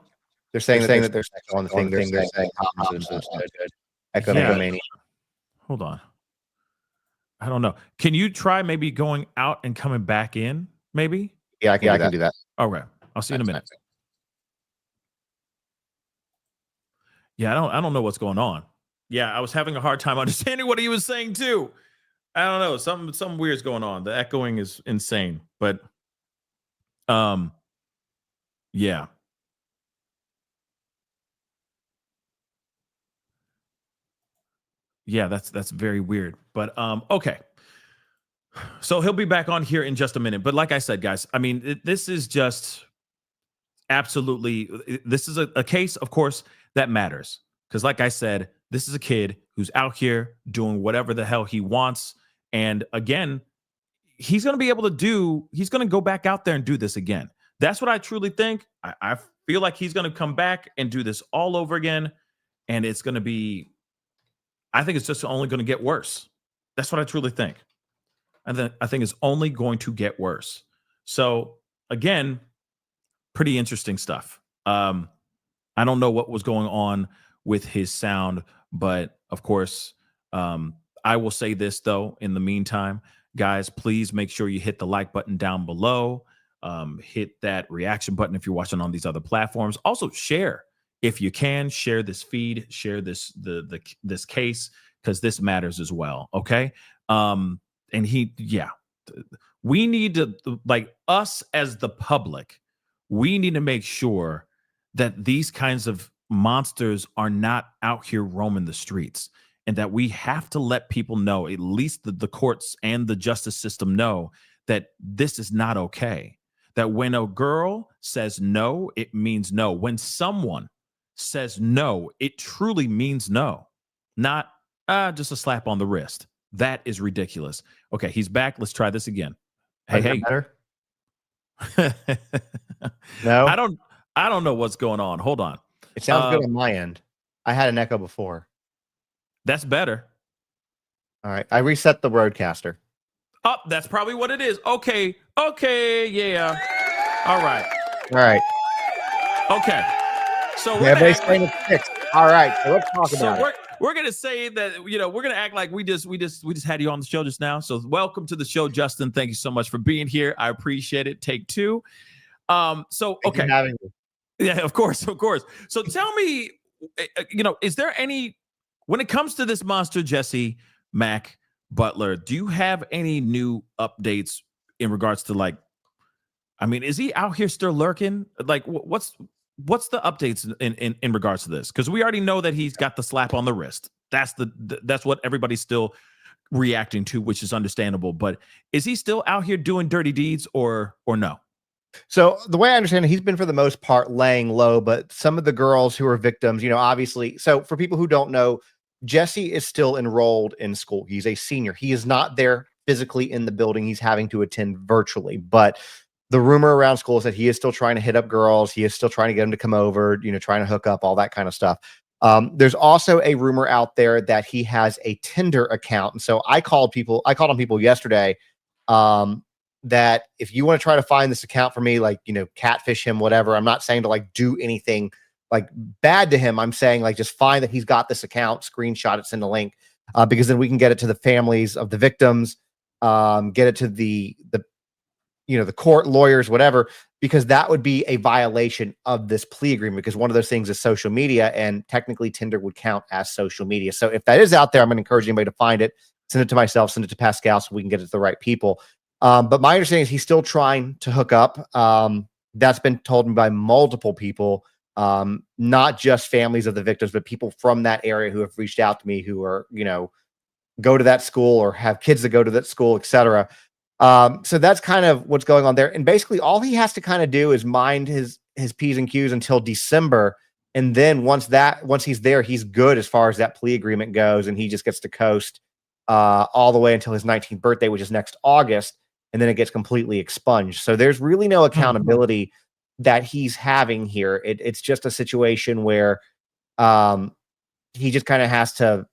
D: They're saying that they're on the thing. They're saying ecomania.
B: Hold on. I don't know. Can you try maybe going out and coming back in? Maybe.
D: Yeah, I can do that.
B: Okay. I'll see you in a minute. Yeah, I don't know what's going on. Yeah, I was having a hard time understanding what he was saying too. I don't know. Something weird's going on. The echoing is insane. But yeah. Yeah, that's very weird. But okay. So he'll be back on here in just a minute. But like I said, guys, I mean, this is just absolutely, this is a case, of course, that matters. Because like I said, this is a kid who's out here doing whatever the hell he wants. And again, he's going to go back out there and do this again. That's what I truly think. I feel like he's going to come back and do this all over again. And it's going to be, I think it's just only going to get worse. That's what I truly think. And I think it's only going to get worse. So again, pretty interesting stuff. I don't know what was going on with his sound, but of course, I will say this though, in the meantime, guys, please make sure you hit the like button down below. hit that reaction button if you're watching on these other platforms. Also share if you can. Share this feed, share this this case, because this matters as well. Okay. And we need to, like, us as the public, we need to make sure that these kinds of monsters are not out here roaming the streets, and that we have to let people know, at least the courts and the justice system know, that this is not okay. That when a girl says no, it means no. When someone says no, it truly means no, not just a slap on the wrist. That is ridiculous. Okay, he's back. Let's try this again. Hey.
D: Better? No,
B: I don't know what's going on. Hold on.
D: it sounds good on my end. I had an echo before.
B: That's better.
D: All right, I reset the roadcaster.
B: Oh, that's probably what it is. Okay, yeah. All right.
D: Okay.
B: So
D: Everybody's saying it's fixed. All right, so let's talk about it.
B: We're gonna say that, we're gonna act like we just had you on the show just now. So welcome to the show, Justin. Thank you so much for being here. I appreciate it. Take two. So
D: Thank you for having me.
B: Yeah, of course. So tell me, is there any, when it comes to this monster, Jesse Mack Butler, do you have any new updates in regards to, like, I mean, is he out here still lurking? Like, what's the updates in regards to this? Because we already know that he's got the slap on the wrist. That's what everybody's still reacting to, which is understandable. But is he still out here doing dirty deeds or no?
D: So the way I understand it, he's been for the most part laying low, but some of the girls who are victims, obviously. So for people who don't know, Jesse is still enrolled in school. He's a senior. He is not there physically in the building. He's having to attend virtually. But the rumor around school is that he is still trying to hit up girls. He is still trying to get them to come over, trying to hook up, all that kind of stuff. There's also a rumor out there that he has a Tinder account. And so I called on people yesterday, that if you want to try to find this account for me, like, catfish him, whatever. I'm not saying to, like, do anything like bad to him. I'm saying, like, just find that he's got this account, screenshot it, send a link, because then we can get it to the families of the victims, get it to the court, lawyers, whatever, because that would be a violation of this plea agreement, because one of those things is social media, and technically Tinder would count as social media. So if that is out there, I'm going to encourage anybody to find it, send it to myself, send it to Pascal, so we can get it to the right people. But my understanding is he's still trying to hook up. That's been told me by multiple people, not just families of the victims, but people from that area who have reached out to me, who are, go to that school or have kids that go to that school, etc. So that's kind of what's going on there. And basically all he has to kind of do is mind his P's and Q's until December. And then once he's there, he's good as far as that plea agreement goes. And he just gets to coast all the way until his 19th birthday, which is next August. And then it gets completely expunged. So there's really no accountability that he's having here. It's just a situation where he just kind of has to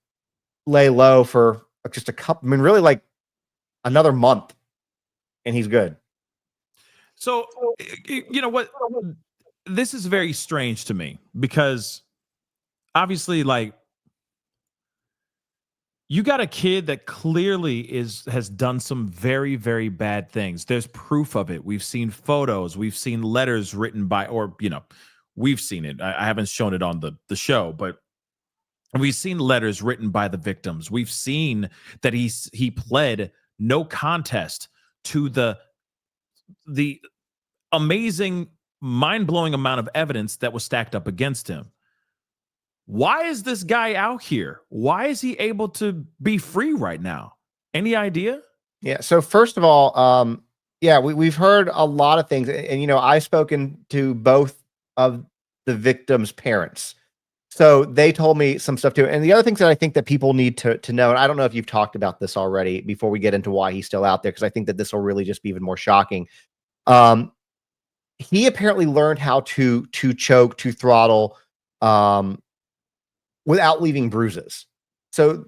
D: lay low for just a couple, really like another month, and he's good.
B: So, you know what? This is very strange to me, because obviously, like, you got a kid that clearly has done some very, very bad things. There's proof of it. We've seen photos. We've seen letters written by, or, we've seen it. I haven't shown it on the show, but we've seen letters written by the victims. We've seen that he pled no contest to the amazing, mind-blowing amount of evidence that was stacked up against him. Why is this guy out here? Why is he able to be free right now? Any idea?
D: Yeah. So first of all, we've heard a lot of things, and I've spoken to both of the victims' parents, so they told me some stuff too. And the other things that I think that people need to know, and I don't know if you've talked about this already before we get into why he's still out there, because I think that this will really just be even more shocking. He apparently learned how to choke, to throttle, without leaving bruises. So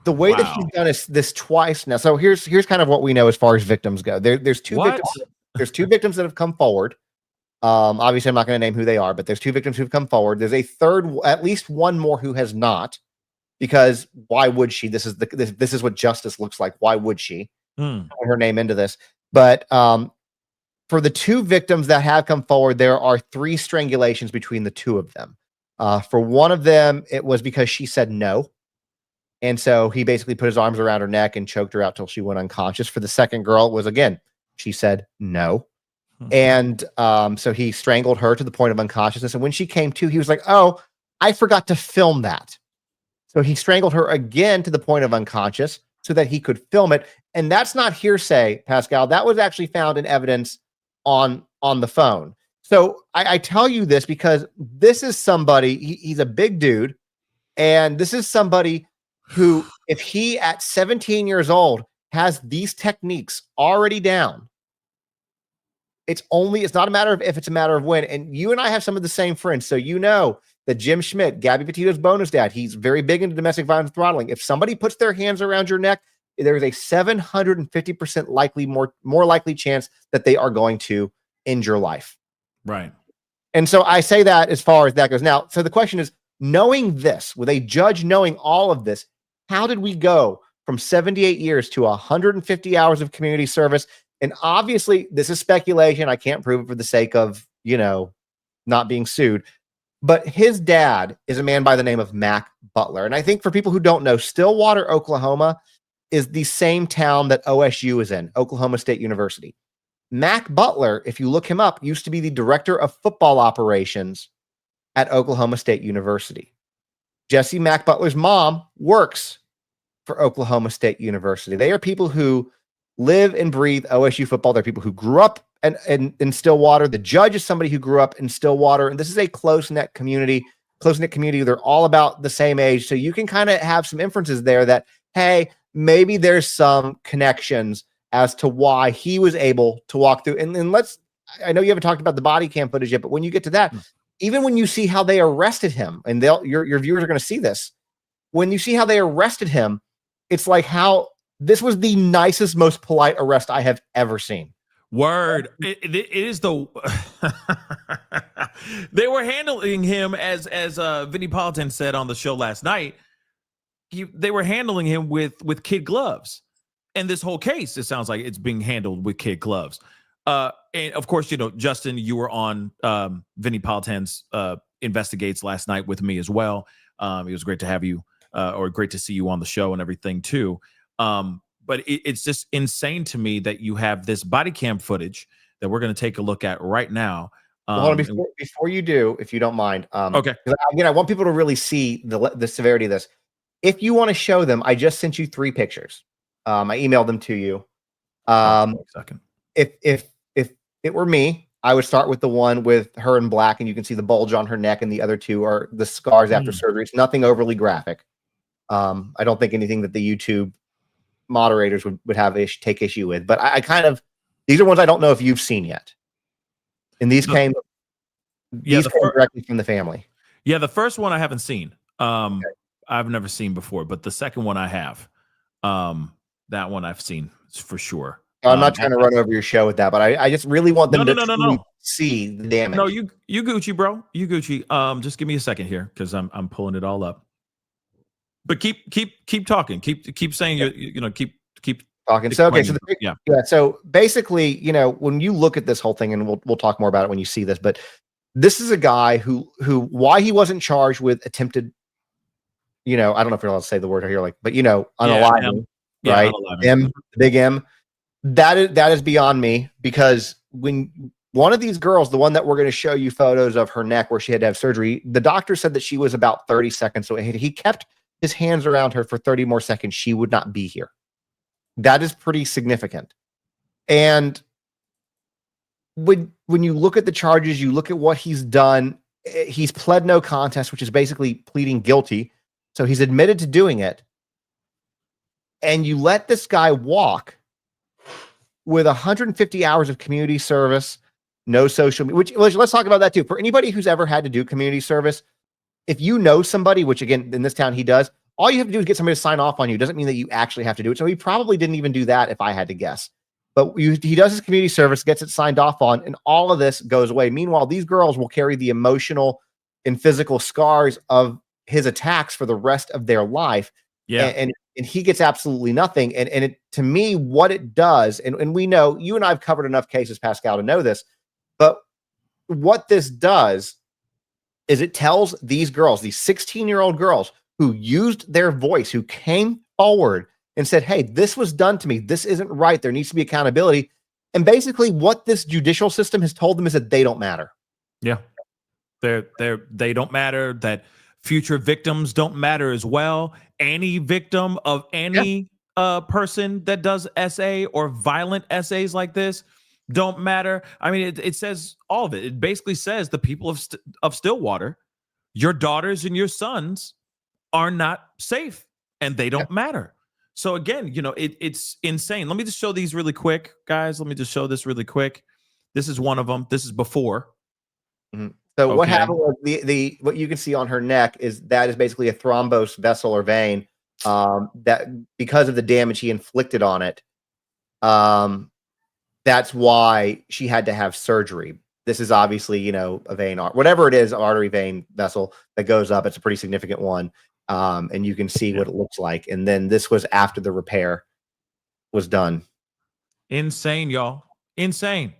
D: the way that he's done this twice now. So here's kind of what we know as far as victims go. There's two victims. There's two victims that have come forward. Obviously, I'm not going to name who they are, but there's two victims who've come forward. There's a third, at least one more, who has not, because why would she? This is what justice looks like. Why would she put her name into this? But for the two victims that have come forward, there are 3 strangulations between the 2 of them. For one of them, it was because she said no. And so he basically put his arms around her neck and choked her out till she went unconscious. For the second girl, it was, again, she said no. And so he strangled her to the point of unconsciousness. And when she came to, he was like, oh, I forgot to film that. So he strangled her again to the point of unconscious so that he could film it. And that's not hearsay, Pascal. That was actually found in evidence on the phone. So I tell you this because this is somebody, he's a big dude. And this is somebody who, if he at 17 years old has these techniques already down, it's not a matter of if, it's a matter of when. And you and I have some of the same friends. So you know that Jim Schmidt, Gabby Petito's bonus dad, he's very big into domestic violence throttling. If somebody puts their hands around your neck, there is a 750% more likely chance that they are going to end your life.
B: Right.
D: And so I say that as far as that goes. Now, so the question is, knowing this, with a judge knowing all of this, how did we go from 78 years to 150 hours of community service? And obviously, this is speculation. I can't prove it for the sake of, not being sued. But his dad is a man by the name of Mack Butler. And I think for people who don't know, Stillwater, Oklahoma is the same town that OSU is in, Oklahoma State University. Mack Butler, if you look him up, used to be the director of football operations at Oklahoma State University. Jesse Mack Butler's mom works for Oklahoma State University. They are people who live and breathe OSU football. They're people who grew up in Stillwater. The judge is somebody who grew up in Stillwater. And this is a close-knit community. They're all about the same age. So you can kind of have some inferences there that, hey, maybe there's some connections as to why he was able to walk through. And I know you haven't talked about the body cam footage yet, but when you get to that, even when you see how they arrested him, and your viewers are going to see this, when you see how they arrested him, it's like how this was the nicest, most polite arrest I have ever seen.
B: Word. It is the they were handling him as Vinny Politan said on the show last night. They were handling him with kid gloves. And this whole case, it sounds like it's being handled with kid gloves. And of course, Justin, you were on Vinny Politan's Investigates last night with me as well. It was great to have you, or great to see you on the show and everything too. But it's just insane to me that you have this body cam footage that we're going to take a look at right now.
D: Hold on, before you do, if you don't mind.
B: Okay.
D: Again, I want people to really see the severity of this. If you want to show them, I just sent you 3 pictures. I emailed them to you.
B: Second.
D: If it were me, I would start with the one with her in black, and you can see the bulge on her neck, and the other 2 are the scars after surgery. It's nothing overly graphic. I don't think anything that the YouTube moderators would take issue with, but I kind of, these are ones I don't know if you've seen yet. And these came directly from the family.
B: Yeah, the first one I haven't seen. Okay. I've never seen before, but the second one I have. That one I've seen for sure.
D: I'm not trying to run over your show with that, but I just really want them to see the damage.
B: No, you Gucci, bro. You Gucci. Just give me a second here because I'm pulling it all up. But keep talking. Keep saying keep
D: talking. So okay, so basically, when you look at this whole thing, and we'll talk more about it when you see this, but this is a guy who why he wasn't charged with attempted, I don't know if you're allowed to say the word here, but unaliving, right? M, big M. That is beyond me, because when one of these girls, the one that we're going to show you photos of her neck where she had to have surgery, the doctor said that she was about 30 seconds away. He kept his hands around her for 30 more seconds. She would not be here. That is pretty significant. And when you look at the charges, you look at what he's done, he's pled no contest, which is basically pleading guilty. So he's admitted to doing it. And you let this guy walk with 150 hours of community service, no social media, which let's talk about that too. For anybody who's ever had to do community service, if you know somebody, which again, in this town he does, all you have to do is get somebody to sign off on you. Doesn't mean that you actually have to do it. So he probably didn't even do that, if I had to guess. But he does his community service, gets it signed off on, and all of this goes away. Meanwhile, these girls will carry the emotional and physical scars of his attacks for the rest of their life.
B: Yeah.
D: And and he gets absolutely nothing. And it, to me, what it does, and we know, you and I have covered enough cases, Pascal, to know this, but what this does is it tells these girls, these 16-year-old girls who used their voice, who came forward and said, hey, this was done to me. This isn't right. There needs to be accountability. And basically what this judicial system has told them is that they don't matter.
B: Yeah. They don't matter, that future victims don't matter as well. Any victim of any person that does SA or violent essays like this don't matter. I mean, it says all of it. It basically says the people of Stillwater, your daughters and your sons are not safe and they don't matter. So again, you know, it's insane. Let me just show these really quick, guys. Let me just show this really quick. This is one of them. This is before.
D: So what happened was what you can see on her neck is basically a thrombosed vessel or vein that because of the damage he inflicted on it. That's why she had to have surgery. This is obviously, you know, a vein, whatever it is, artery vein vessel that goes up. It's a pretty significant one. And you can see what it looks like. And then this was after the repair was done.
B: Insane, y'all. Insane.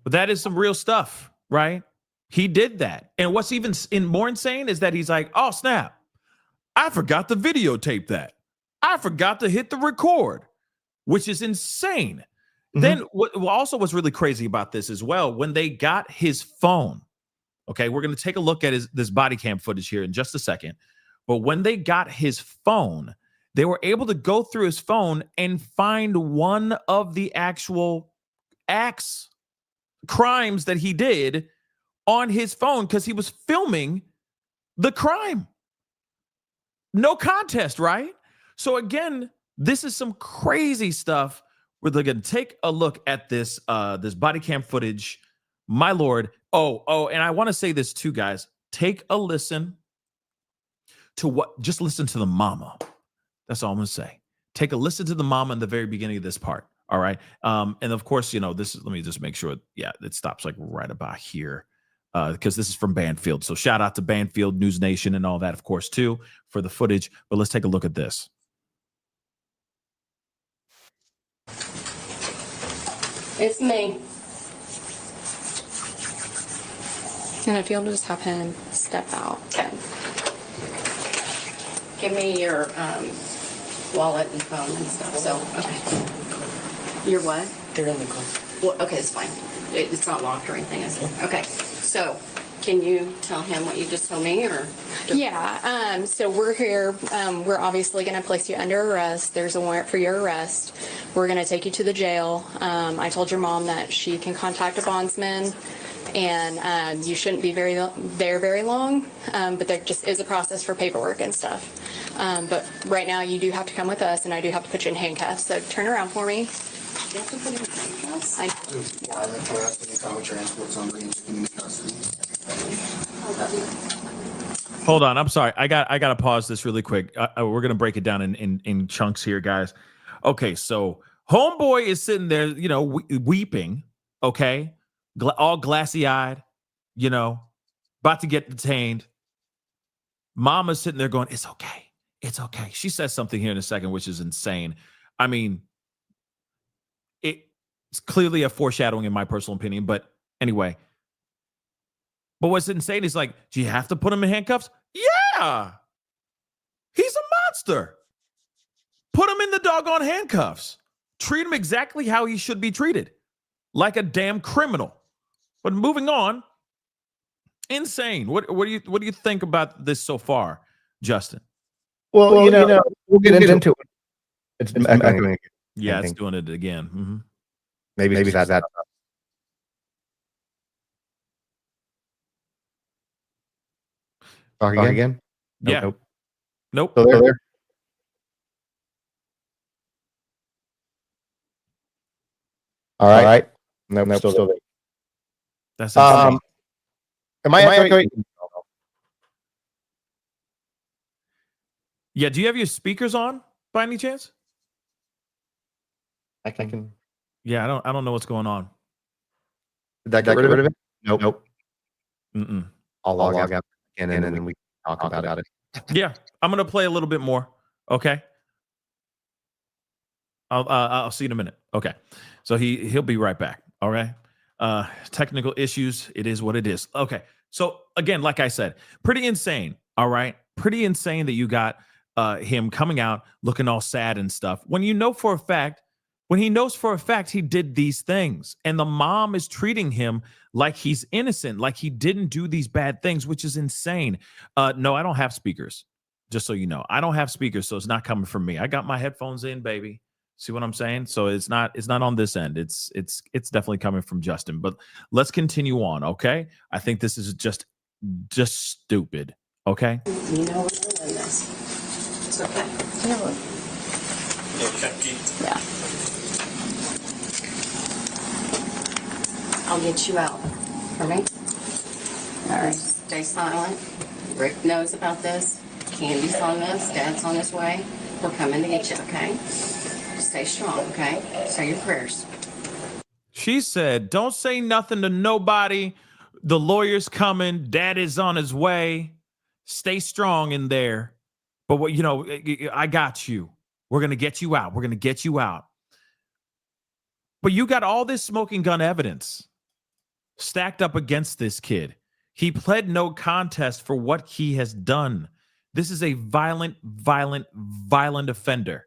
B: But that is some real stuff, right? He did that. And what's even more insane is that he's like, oh, snap. I forgot to videotape that. I forgot to hit the record, which is insane. Then what's really crazy about this as well, when they got his phone, okay, we're going to take a look at this body cam footage here in just a second. But when they got his phone, they were able to go through his phone and find one of the actual crimes that he did on his phone because he was filming the crime. No contest, right? So again, this is some crazy stuff. We're going to take a look at this this body cam footage. My Lord. Oh, and I want to say this too, guys. Take a listen to just listen to the mama. That's all I'm going to say. Take a listen to the mama in the very beginning of this part. All right. And of course, you know, let me just make sure. Yeah, it stops like right about here. Because this is from Banfield. So shout out to Banfield, News Nation, and all that, of course, too, for the footage. But let's take a look at this.
E: It's me. And if you'll just have him step out. Okay. Give me your wallet and phone and stuff. So, okay. Your what?
F: They're in the car.
E: Well, okay, it's fine. It's not locked or anything, is it? Okay. So, can you tell him what you just told me, or?
G: Yeah. So we're here. We're obviously going to place you under arrest. There's a warrant for your arrest. We're going to take you to the jail. I told your mom that she can contact a bondsman, and you shouldn't be very long. But there just is a process for paperwork and stuff. But right now, you do have to come with us, and I do have to put you in handcuffs. So turn around for me.
E: You have to put him in handcuffs?
B: Hold on. I'm sorry. I got to pause this really quick. We're going to break it down in chunks here, guys. Okay. So homeboy is sitting there, you know, weeping. Okay. All glassy eyed, you know, about to get detained. Mama's sitting there going, it's okay. It's okay. She says something here in a second, which is insane. I mean, it's clearly a foreshadowing in my personal opinion, but anyway. But what's insane is like, do you have to put him in handcuffs? Yeah. He's a monster. Put him in the doggone handcuffs. Treat him exactly how he should be treated. Like a damn criminal. But moving on. Insane. What do you think about this so far, Justin?
D: Well, you know, we'll get into it. It's echoing.
B: Yeah, it's doing it again. Mm-hmm.
D: Maybe that's that. Talk again?
B: Yeah. Nope.
D: So there. All right. Nope. Still there.
B: That's insane.
D: Am I echoing?
B: Yeah. Do you have your speakers on by any chance?
D: I can.
B: Yeah, I don't know what's going on.
D: Did that get rid of it? Nope.
B: Mm-mm.
D: I'll log out again and then we can talk about it.
B: Yeah, I'm gonna play a little bit more. Okay. I'll see you in a minute. Okay. So he'll be right back. All right. Technical issues. It is what it is. Okay. So again, like I said, pretty insane. All right. Pretty insane that you got him coming out looking all sad and stuff when he knows for a fact he did these things, and the mom is treating him like he's innocent, like he didn't do these bad things, which is insane. No, I don't have speakers. Just so you know, I don't have speakers, so it's not coming from me. I got my headphones in, baby. See what I'm saying? So it's not on this end. It's definitely coming from Justin. But let's continue on, okay? I think this is just stupid. Okay.
E: You know we're doing this. It's okay. Yeah. I'll get you out. For me? All right. Stay silent. Rick knows about this. Candy's on this. Dad's on his way. We're coming to get you, okay? Stay strong, okay? Say your prayers.
B: She said, don't say nothing to nobody. The lawyer's coming. Dad is on his way. Stay strong in there. But what I got you. We're going to get you out. We're going to get you out. But you got all this smoking gun evidence stacked up against this kid. He pled no contest for what he has done. This is a violent offender,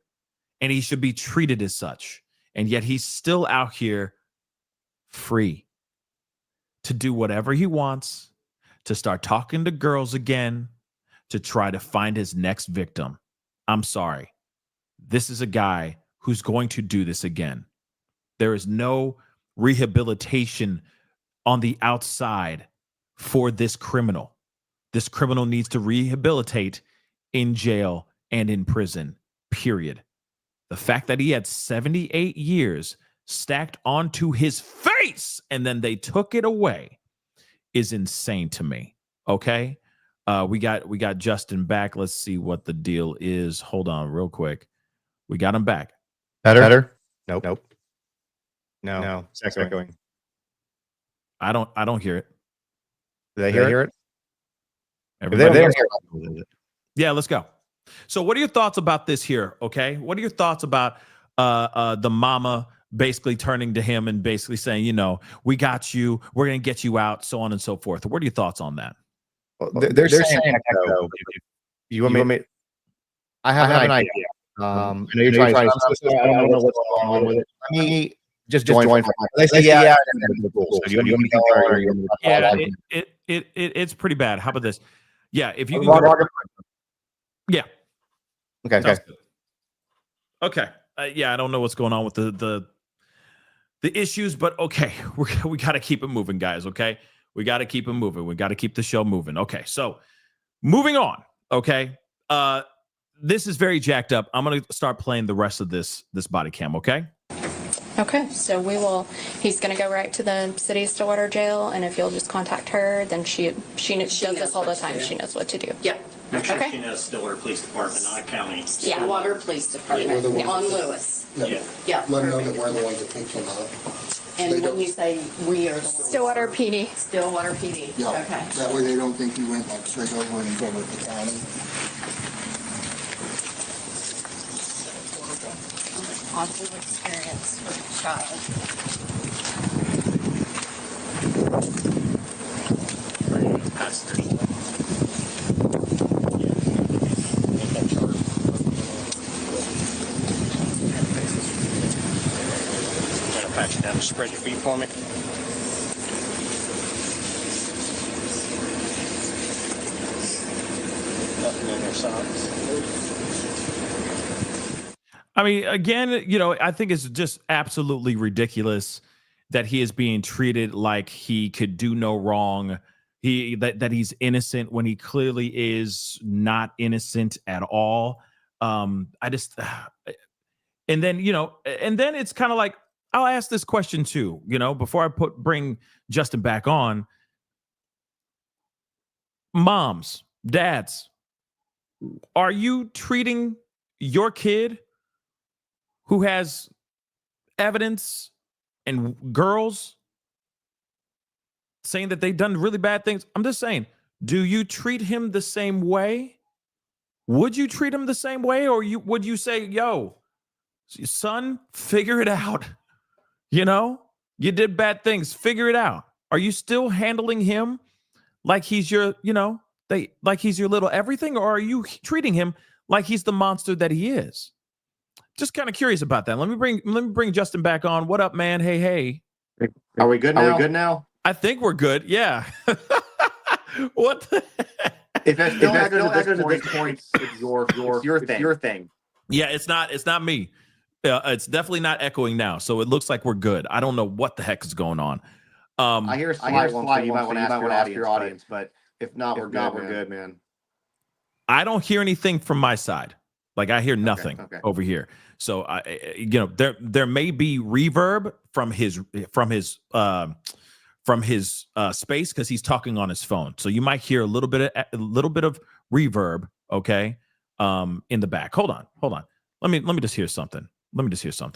B: and he should be treated as such. And yet he's still out here free to do whatever he wants, to start talking to girls again, to try to find his next victim. I'm sorry. This is a guy who's going to do this again. There is no rehabilitation on the outside for this criminal. This criminal needs to rehabilitate in jail and in prison, period. The fact that he had 78 years stacked onto his face and then they took it away is insane to me. Okay? We got Justin back. Let's see what the deal is. Hold on real quick. We got him back.
D: Better? Nope. No. It's echoing.
B: I don't hear it.
D: Do they hear it?
B: Yeah, let's go. So what are your thoughts about this here? Okay. What are your thoughts about the mama basically turning to him and basically saying, we got you, we're going to get you out, so on and so forth. What are your thoughts on that?
D: Well, they're saying echo. You want me? I have an idea. I know you're trying to. I don't know what's going on with it. Let me just join. They say yeah.
B: It's pretty bad. How about this? Yeah, if you can yeah.
D: Okay.
B: Okay. Yeah, I don't know what's going on with the issues, but okay, we got to keep it moving, guys. Okay, we got to keep it moving. We got to keep the show moving. Okay, so moving on. Okay, this is very jacked up. I'm gonna start playing the rest of this body cam. Okay.
G: Okay, so he's going to go right to the city of Stillwater jail, and if you'll just contact her, then she does this all the time. She knows what to do.
E: Yeah.
F: Make sure
G: Okay.
F: she knows Stillwater Police Department, not county.
E: Stillwater Police Department on Lewis. Yeah.
H: Let them know that we're the ones that picked him up.
E: And when you say we are the ones.
G: Stillwater PD.
E: Stillwater PD.
H: Yeah.
E: Okay.
H: That way they don't think he went like straight over and he's over at the county.
E: Awful experience with a child.
F: Pat you down to spread your feet for me. Nothing in their socks.
B: I mean, again, I think it's just absolutely ridiculous that he is being treated like he could do no wrong. That he's innocent when he clearly is not innocent at all. And then it's kind of like, I'll ask this question too, before I bring Justin back on. Moms, dads, are you treating your kid who has evidence and girls saying that they've done really bad things? I'm just saying, do you treat him the same way? Would you treat him the same way? Or would you say, yo, Son, figure it out. You know, you did bad things. Figure it out. Are you still handling him like he's your, like he's your little everything, or are you treating him like he's the monster that he is? Just kind of curious about that. Let me bring Justin back on. What up, man? Hey.
D: Are we good now?
B: I think we're good. Yeah. What?
D: If it's still echoes at this point, it's your thing.
B: Yeah, it's not me. It's definitely not echoing now. So it looks like we're good. I don't know what the heck is going on.
D: I hear a slight one. You might want to ask your audience, but if not, we're good, man.
B: I don't hear anything from my side. Like I hear nothing over here. So there may be reverb from his space because he's talking on his phone. So you might hear a little bit of reverb, okay, in the back. Hold on. Let me just hear something.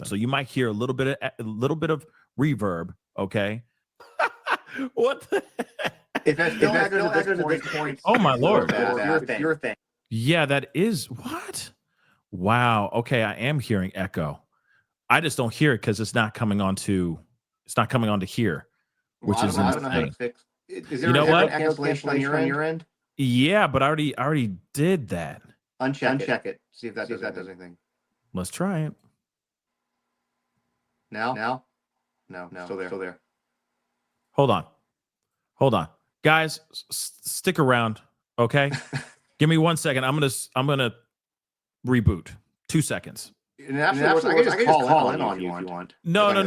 B: So you might hear a little bit of reverb, okay. What?
D: If it's still echoes at this point,
B: oh my Lord,
D: it's your thing.
B: Yeah, that is what. Wow. Okay, I am hearing echo. I just don't hear it because it's not coming on to here, which is insane. I don't know how to fix. Is there an cancellation on your end? Yeah, but I already did that.
D: Uncheck it. See if that does anything.
B: Let's try it.
D: Now? No. Still there.
B: Hold on. Guys, stick around, okay? Give me 1 second. I'm gonna reboot. 2 seconds.
D: And afterwards, I can just call in on you if you want.
B: No. Let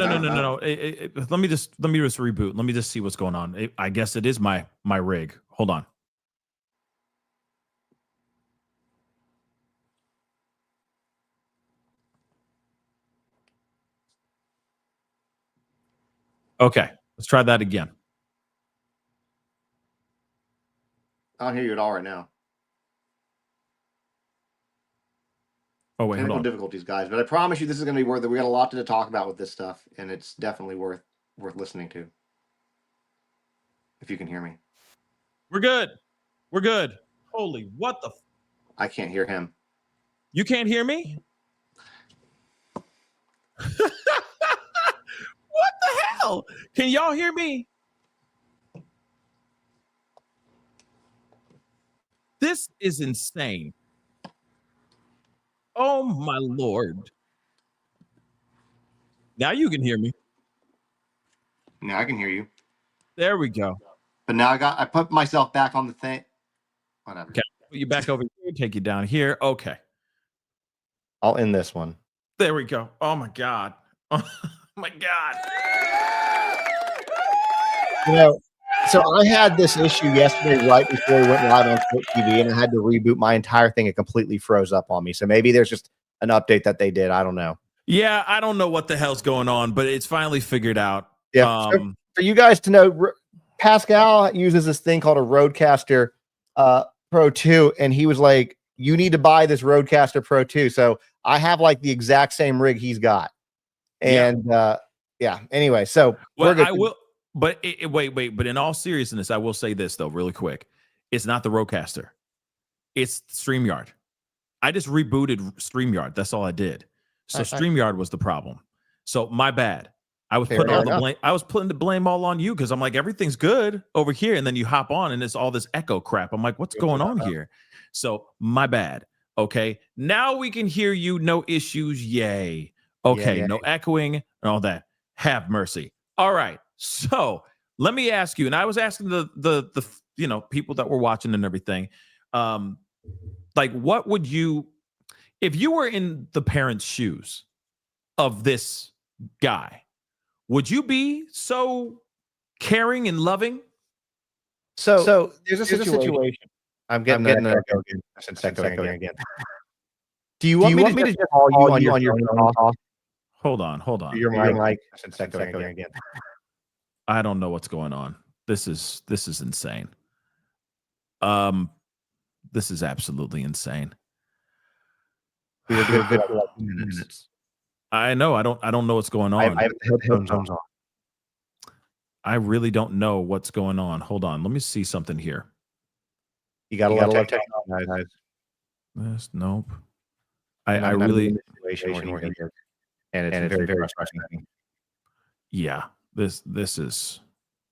B: me just reboot. Let me just see what's going on. I guess it is my rig. Hold on. Okay, let's try that again.
D: I don't hear you at all right now.
B: Oh wait,
D: technical difficulties, guys. But I promise you, this is going to be worth it. We got a lot to talk about with this stuff, and it's definitely worth listening to. If you can hear me,
B: we're good. Holy, what the?
D: I can't hear him.
B: You can't hear me? What the hell? Can y'all hear me? This is insane. Oh my Lord. Now you can hear me.
D: Now I can hear you.
B: There we go.
D: But now I put myself back on the thing. Whatever.
B: Okay. Put you back over here, take you down here. Okay.
D: I'll end this one.
B: There we go. Oh my God. Oh my God.
D: So I had this issue yesterday right before we went live on Twitch TV, and I had to reboot my entire thing. It completely froze up on me. So maybe there's just an update that they did. I don't know.
B: Yeah, I don't know what the hell's going on, but it's finally figured out.
D: Yeah. So for you guys to know, Pascal uses this thing called a Rodecaster Pro 2, and he was like, you need to buy this Rodecaster Pro 2. So I have like the exact same rig he's got. And anyway, so
B: well, I will. But wait. But in all seriousness, I will say this, though, really quick. It's not the Rodecaster. It's StreamYard. I just rebooted StreamYard. That's all I did. So StreamYard was the problem. So my bad. I was putting all the blame. I was putting the blame all on you because I'm like, everything's good over here. And then you hop on and it's all this echo crap. I'm like, what's going on here? So my bad. Okay. Now we can hear you. No issues. Yay. Okay. No echoing and all that. Have mercy. All right. So let me ask you, and I was asking the people that were watching and everything, like, what would you, if you were in the parents' shoes of this guy, would you be so caring and loving?
D: So there's a situation. I'm getting an echo again. Do you want me to just call you on your phone?
B: Hold on.
D: Your mic again.
B: I don't know what's going on. This is insane. This is absolutely insane.
D: We were good for like 2 minutes.
B: I know. I don't know what's going on.
D: I have headphones on.
B: I really don't know what's going on. Hold on. Let me see something here.
D: You got a lot of technology, guys.
B: Nope. I really.
D: and it's very, very frustrating.
B: Yeah, this is.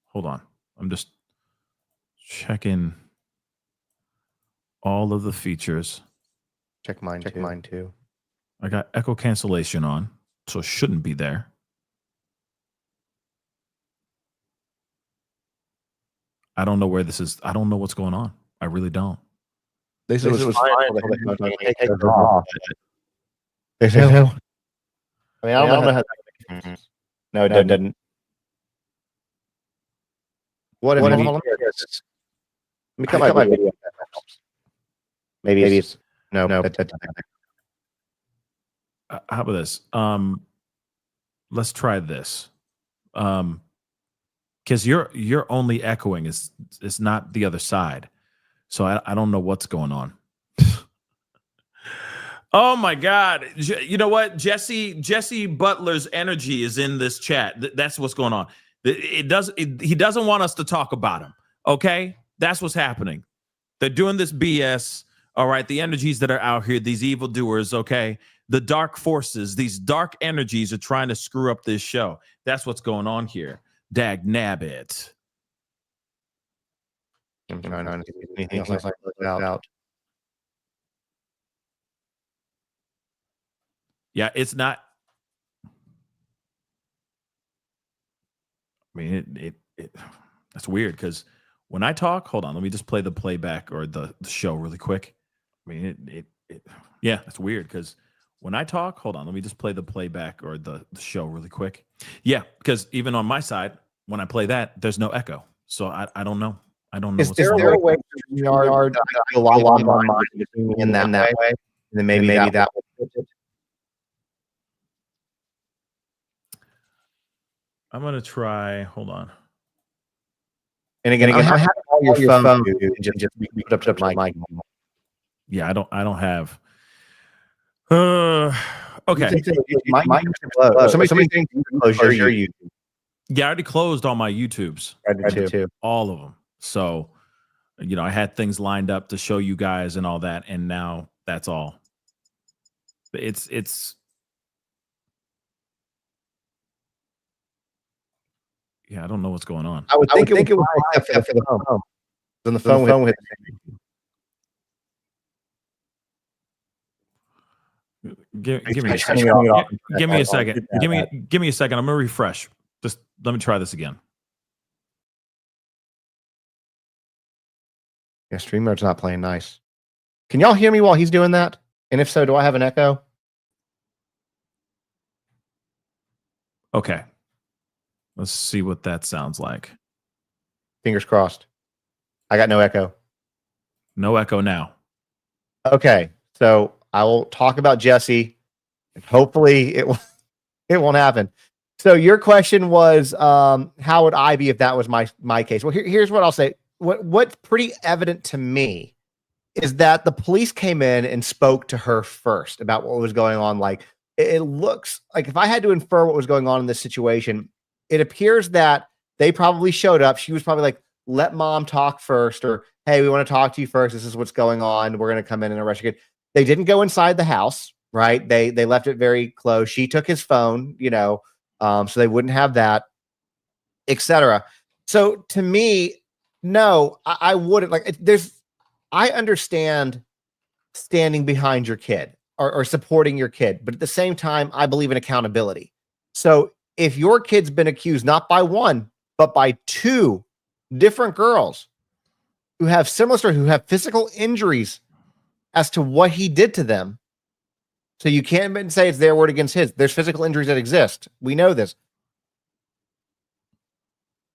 B: Hold on, I'm just checking all of the features.
D: Check mine too.
B: I got echo cancellation on, so it shouldn't be there. I don't know where this is. I don't know what's going on. I really don't.
D: This was fine. Take it off. There's no. I mean, I don't know how. No, it didn't. What if you? Let me cut my video. Maybe it's no.
B: How about this? Let's try this. Because you're only echoing. It's not the other side. So I don't know what's going on. Oh my God! You know what? Jesse Butler's energy is in this chat. That's what's going on. He doesn't want us to talk about him. Okay, that's what's happening. They're doing this BS. All right, the energies that are out here, these evildoers. Okay, the dark forces, these dark energies are trying to screw up this show. That's what's going on here. Dag nabbit.
D: I'm trying to see anything else I look out.
B: Yeah, it's not. I mean, it that's weird because when I talk, hold on, let me just play the playback or the show really quick. I mean, yeah, that's weird because when I talk, hold on, let me just play the playback or the show really quick. Yeah, because even on my side, when I play that, there's no echo. So I don't know. I don't know.
D: Is there a way to yard a lot of my mind in that way? And then maybe that would fit it.
B: I'm gonna try. Hold on.
D: And again, I have all your phone and just put up to my mic.
B: Yeah, I don't have. Okay.
D: Somebody think close your YouTube.
B: Yeah, I already closed all my YouTubes.
D: I did too.
B: All of them. So, I had things lined up to show you guys and all that, and now that's all. It's. Yeah, I don't know what's going on.
D: I would think it would for the phone. Then the phone would.
B: Give me a second. Give me a second. Give me a second. I'm gonna refresh. Just let me try this again.
D: Yeah, StreamYard's not playing nice. Can y'all hear me while he's doing that? And if so, do I have an echo?
B: Okay. Let's see what that sounds like.
D: Fingers crossed. I got no echo.
B: No echo now.
D: Okay, so I will talk about Jesse, and hopefully it won't happen. So your question was, how would I be if that was my case? Well, here's what I'll say. What's pretty evident to me is that the police came in and spoke to her first about what was going on. Like, it looks like, if I had to infer what was going on in this situation, it appears that they probably showed up. She was probably like, let mom talk first, or, hey, we want to talk to you first. This is what's going on. We're going to come in and arrest you. They didn't go inside the house, right? They left it very close. She took his phone, so they wouldn't have that, etc. So to me, no, I wouldn't. Like, I understand standing behind your kid or supporting your kid, but at the same time, I believe in accountability. So if your kid's been accused not by one, but by two different girls who have similar stories, who have physical injuries as to what he did to them, so you can't say it's their word against his. There's physical injuries that exist. We know this.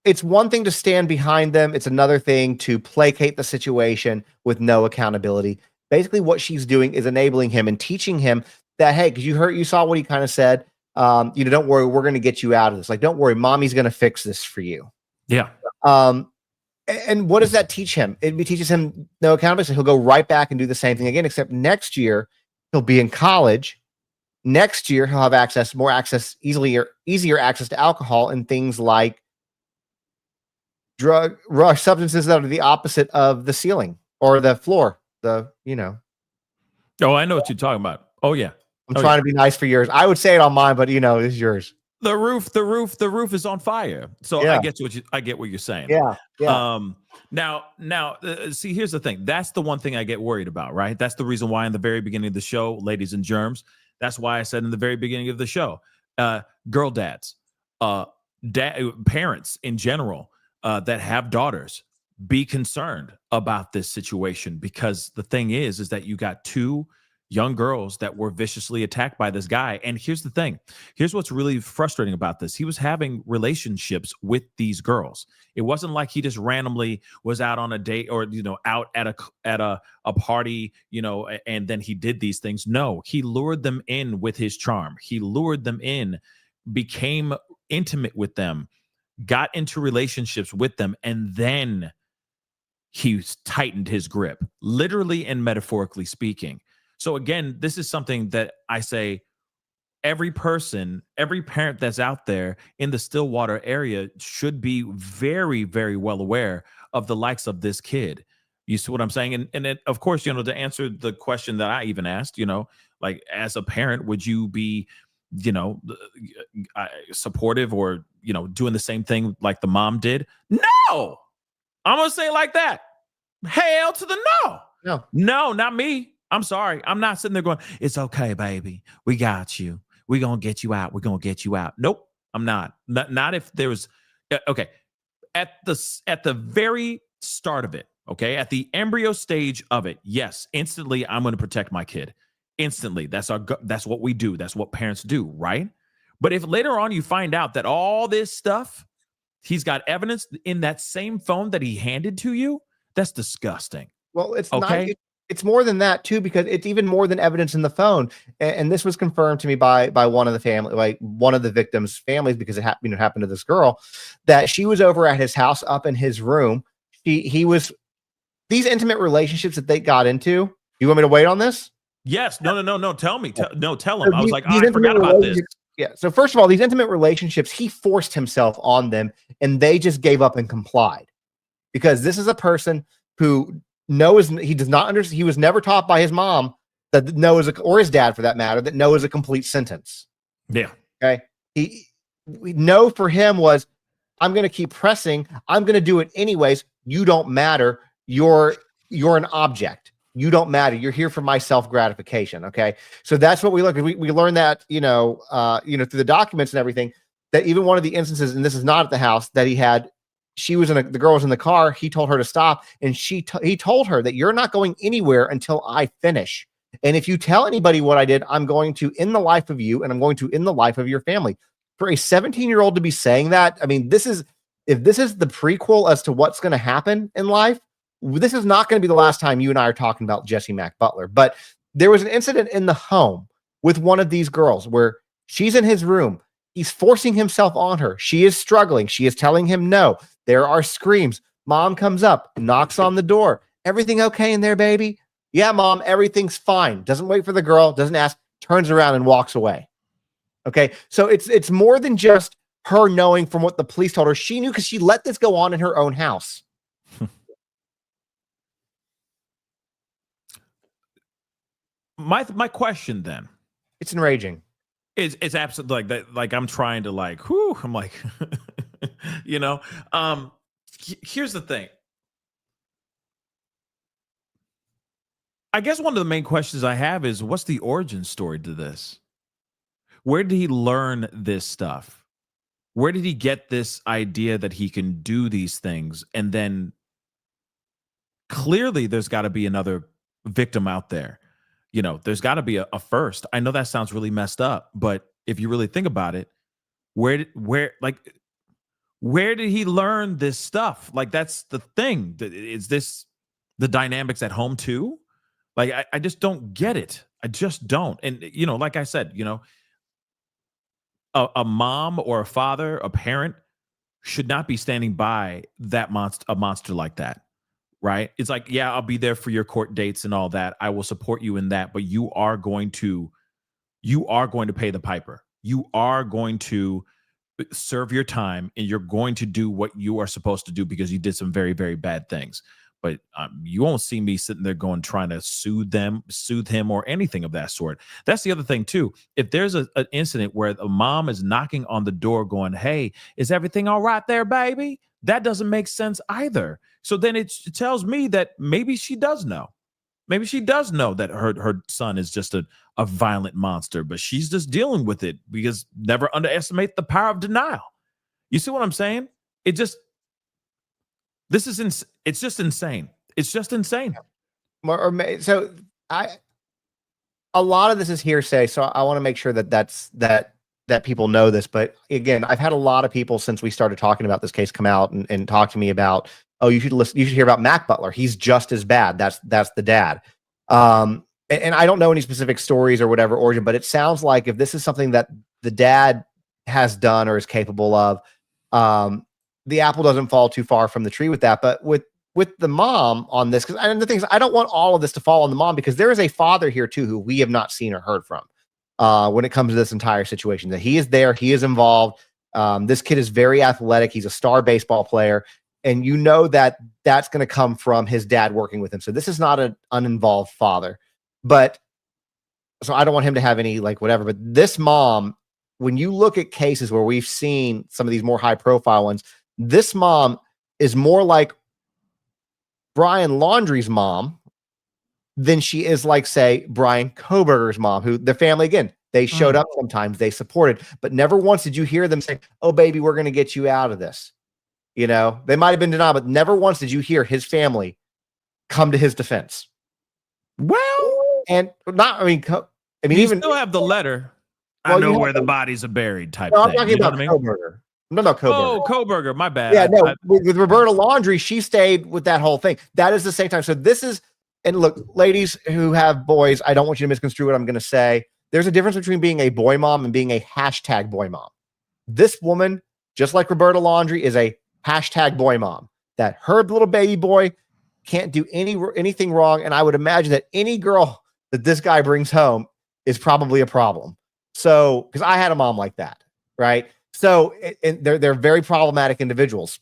D: It's one thing to stand behind them. It's another thing to placate the situation with no accountability. Basically, what she's doing is enabling him and teaching him that, hey, because you saw what he kind of said. Don't worry, we're going to get you out of this. Like, don't worry, mommy's going to fix this for you.
B: Yeah.
D: And what does that teach him? It teaches him no accountability. So he'll go right back and do the same thing again, except next year he'll be in college. Next year he'll have easier access to alcohol and things like rush substances that are the opposite of the ceiling or the floor.
B: Oh, I know what you're talking about. Oh, yeah.
D: I'm trying to be nice for yours. I would say it on mine, but it's yours.
B: The roof is on fire. So
D: Yeah.
B: I get what you're saying.
D: Yeah.
B: Now, see, here's the thing. That's the one thing I get worried about, right? That's the reason why in the very beginning of the show, ladies and germs, that's why I said in the very beginning of the show, girl dads, parents in general that have daughters, be concerned about this situation, because the thing is that you got two young girls that were viciously attacked by this guy. And here's the thing. Here's what's really frustrating about this. He was having relationships with these girls. It wasn't like he just randomly was out on a date or, out at a party, and then he did these things. No, he lured them in with his charm. He lured them in, became intimate with them, got into relationships with them, and then he tightened his grip, literally and metaphorically speaking. So again, this is something that I say every person, every parent that's out there in the Stillwater area should be very, very well aware of the likes of this kid. You see what I'm saying? And then, of course, to answer the question that I even asked, like as a parent, would you be, supportive or, doing the same thing like the mom did? No, I'm going to say it like that. Hell to the no. No, not me. I'm sorry. I'm not sitting there going, it's okay, baby. We got you. We're going to get you out. We're going to get you out. Nope, I'm not. Not if there's, okay. At the very start of it, okay, at the embryo stage of it, yes, instantly I'm going to protect my kid. Instantly. That's what we do. That's what parents do, right? But if later on you find out that all this stuff, he's got evidence in that same phone that he handed to you, that's disgusting.
D: Well, it's okay. It's more than that too, because it's even more than evidence in the phone. And this was confirmed to me by one of the family, like one of the victims' families, because it happened to this girl, that she was over at his house up in his room. He was, these intimate relationships that they got into. You want me to wait on this?
B: Yes. No. Tell me. Tell him. I was like, I forgot about this.
D: Yeah. So first of all, these intimate relationships, he forced himself on them, and they just gave up and complied, because this is a person who he does not understand. He was never taught by his mom that no is or his dad for that matter, that no is a complete sentence.
B: Yeah.
D: Okay. No for him was, I'm going to keep pressing. I'm going to do it anyways. You don't matter. You're an object. You don't matter. You're here for my self gratification. Okay. So that's what we look at. We learned that, through the documents and everything, that even one of the instances, and this is not at the house, that he had, the girl was in the car. He told her to stop, and he told her that you're not going anywhere until I finish. And if you tell anybody what I did, I'm going to end the life of you, and I'm going to end the life of your family. For a 17-year-old to be saying that, I mean, if this is the prequel as to what's going to happen in life, this is not going to be the last time you and I are talking about Jesse Mack Butler. But there was an incident in the home with one of these girls where she's in his room. He's forcing himself on her. She is struggling. She is telling him no. There are screams. Mom comes up, knocks on the door. Everything okay in there, baby? Yeah, Mom, everything's fine. Doesn't wait for the girl, doesn't ask, turns around and walks away. Okay, so it's more than just her knowing from what the police told her. She knew because she let this go on in her own house.
B: My question then.
D: It's enraging.
B: It's absolutely like that. Like I'm trying to I'm like, here's the thing. I guess one of the main questions I have is, what's the origin story to this? Where did he learn this stuff? Where did he get this idea that he can do these things? And then clearly there's got to be another victim out there. There's got to be a first. I know that sounds really messed up, but if you really think about it, where did he learn this stuff? Like, that's the thing. Is this the dynamics at home too? Like, I just don't get it. I just don't. And, like I said, a mom or a father, a parent should not be standing by a monster like that. Right? It's like, yeah, I'll be there for your court dates and all that. I will support you in that, but you are going to pay the piper. You are going to serve your time, and you're going to do what you are supposed to do because you did some very, very bad things. But you won't see me sitting there trying to soothe him, or anything of that sort. That's the other thing too. If there's an incident where a mom is knocking on the door going, "Hey, is everything all right there, baby?" That doesn't make sense either. So then it tells me that maybe she does know. Maybe she does know that her son is just a violent monster, but she's just dealing with it, because never underestimate the power of denial. You see what I'm saying? It's just insane. It's just insane.
D: So a lot of this is hearsay. So I want to make sure that people know this. But again, I've had a lot of people since we started talking about this case come out and talk to me about, oh, you should hear about Mack Butler. He's just as bad. That's the dad. And I don't know any specific stories or whatever origin, but it sounds like if this is something that the dad has done or is capable of, the apple doesn't fall too far from the tree with that. But with the mom on this, because the thing is, I don't want all of this to fall on the mom, because there is a father here too who we have not seen or heard from when it comes to this entire situation. That he is there, he is involved. This kid is very athletic. He's a star baseball player, and you know that that's going to come from his dad working with him. So this is not an uninvolved father. But so I don't want him to have any whatever. But this mom, when you look at cases where we've seen some of these more high profile ones, this mom is more like Brian Laundrie's mom than she is say Brian Kohberger's mom, who the family, again, they showed up sometimes, they supported, but never once did you hear them say, "Oh, baby, we're going to get you out of this." They might have been denied, but never once did you hear his family come to his defense.
B: Well,
D: and not,
B: you even still have the letter. Well, I know where the bodies are buried type thing.
D: I'm talking about Kohberger. No, Kohberger.
B: Oh, Kohberger, my bad.
D: Yeah, with Roberta Laundrie, she stayed with that whole thing. That is the same time. So this is, and look, ladies who have boys, I don't want you to misconstrue what I'm going to say. There's a difference between being a boy mom and being a hashtag boy mom. This woman, just like Roberta Laundrie, is a hashtag boy mom. That her little baby boy can't do anything wrong, and I would imagine that any girl that this guy brings home is probably a problem. So, because I had a mom like that, right? So, and they're very problematic individuals.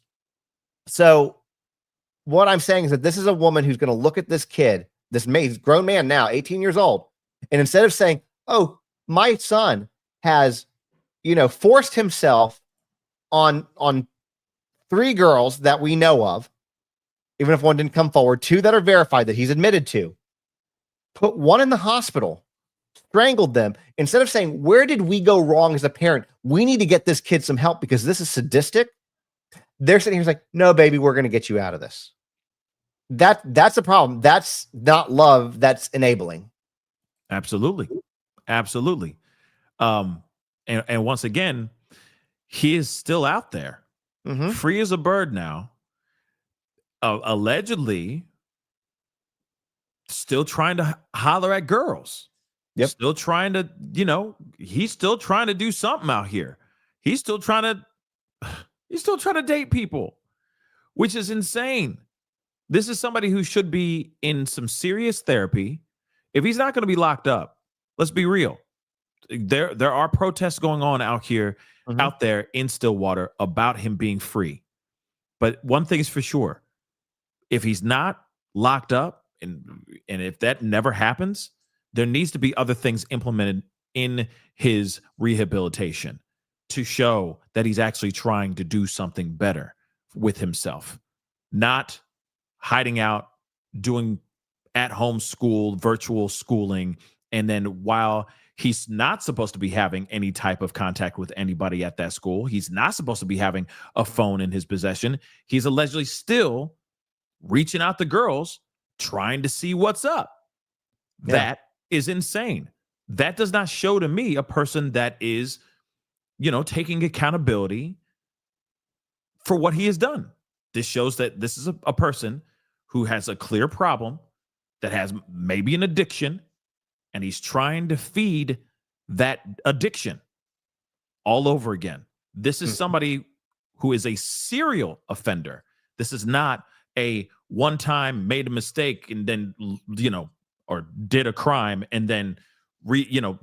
D: So, what I'm saying is that this is a woman who's going to look at this kid, this grown man now, 18 years old, and instead of saying, "Oh, my son has, forced himself on 3 girls that we know of, even if one didn't come forward, 2 that are verified that he's admitted to, put 1 in the hospital, strangled them," instead of saying, "Where did we go wrong as a parent? We need to get this kid some help because this is sadistic," they're sitting here like, "No, baby, we're going to get you out of this." That's a problem. That's not love. That's enabling.
B: Absolutely. Absolutely. And once again, he is still out there, free as a bird now, allegedly still trying to holler at girls. Yep. Still trying to, he's still trying to do something out here. He's still trying to date people, which is insane. This is somebody who should be in some serious therapy. If he's not going to be locked up, let's be real. There are protests going on out there in Stillwater about him being free. But one thing is for sure, if he's not locked up, and if that never happens, there needs to be other things implemented in his rehabilitation to show that he's actually trying to do something better with himself, not hiding out, doing at-home school, virtual schooling, and then while he's not supposed to be having any type of contact with anybody at that school, he's not supposed to be having a phone in his possession, he's allegedly still reaching out to girls, trying to see what's up. Yeah. That is insane. That does not show to me a person that is, taking accountability for what he has done. This shows that this is a person who has a clear problem, that has maybe an addiction, and he's trying to feed that addiction all over again. This is somebody who is a serial offender. This is not a one-time made a mistake and then, or did a crime and then,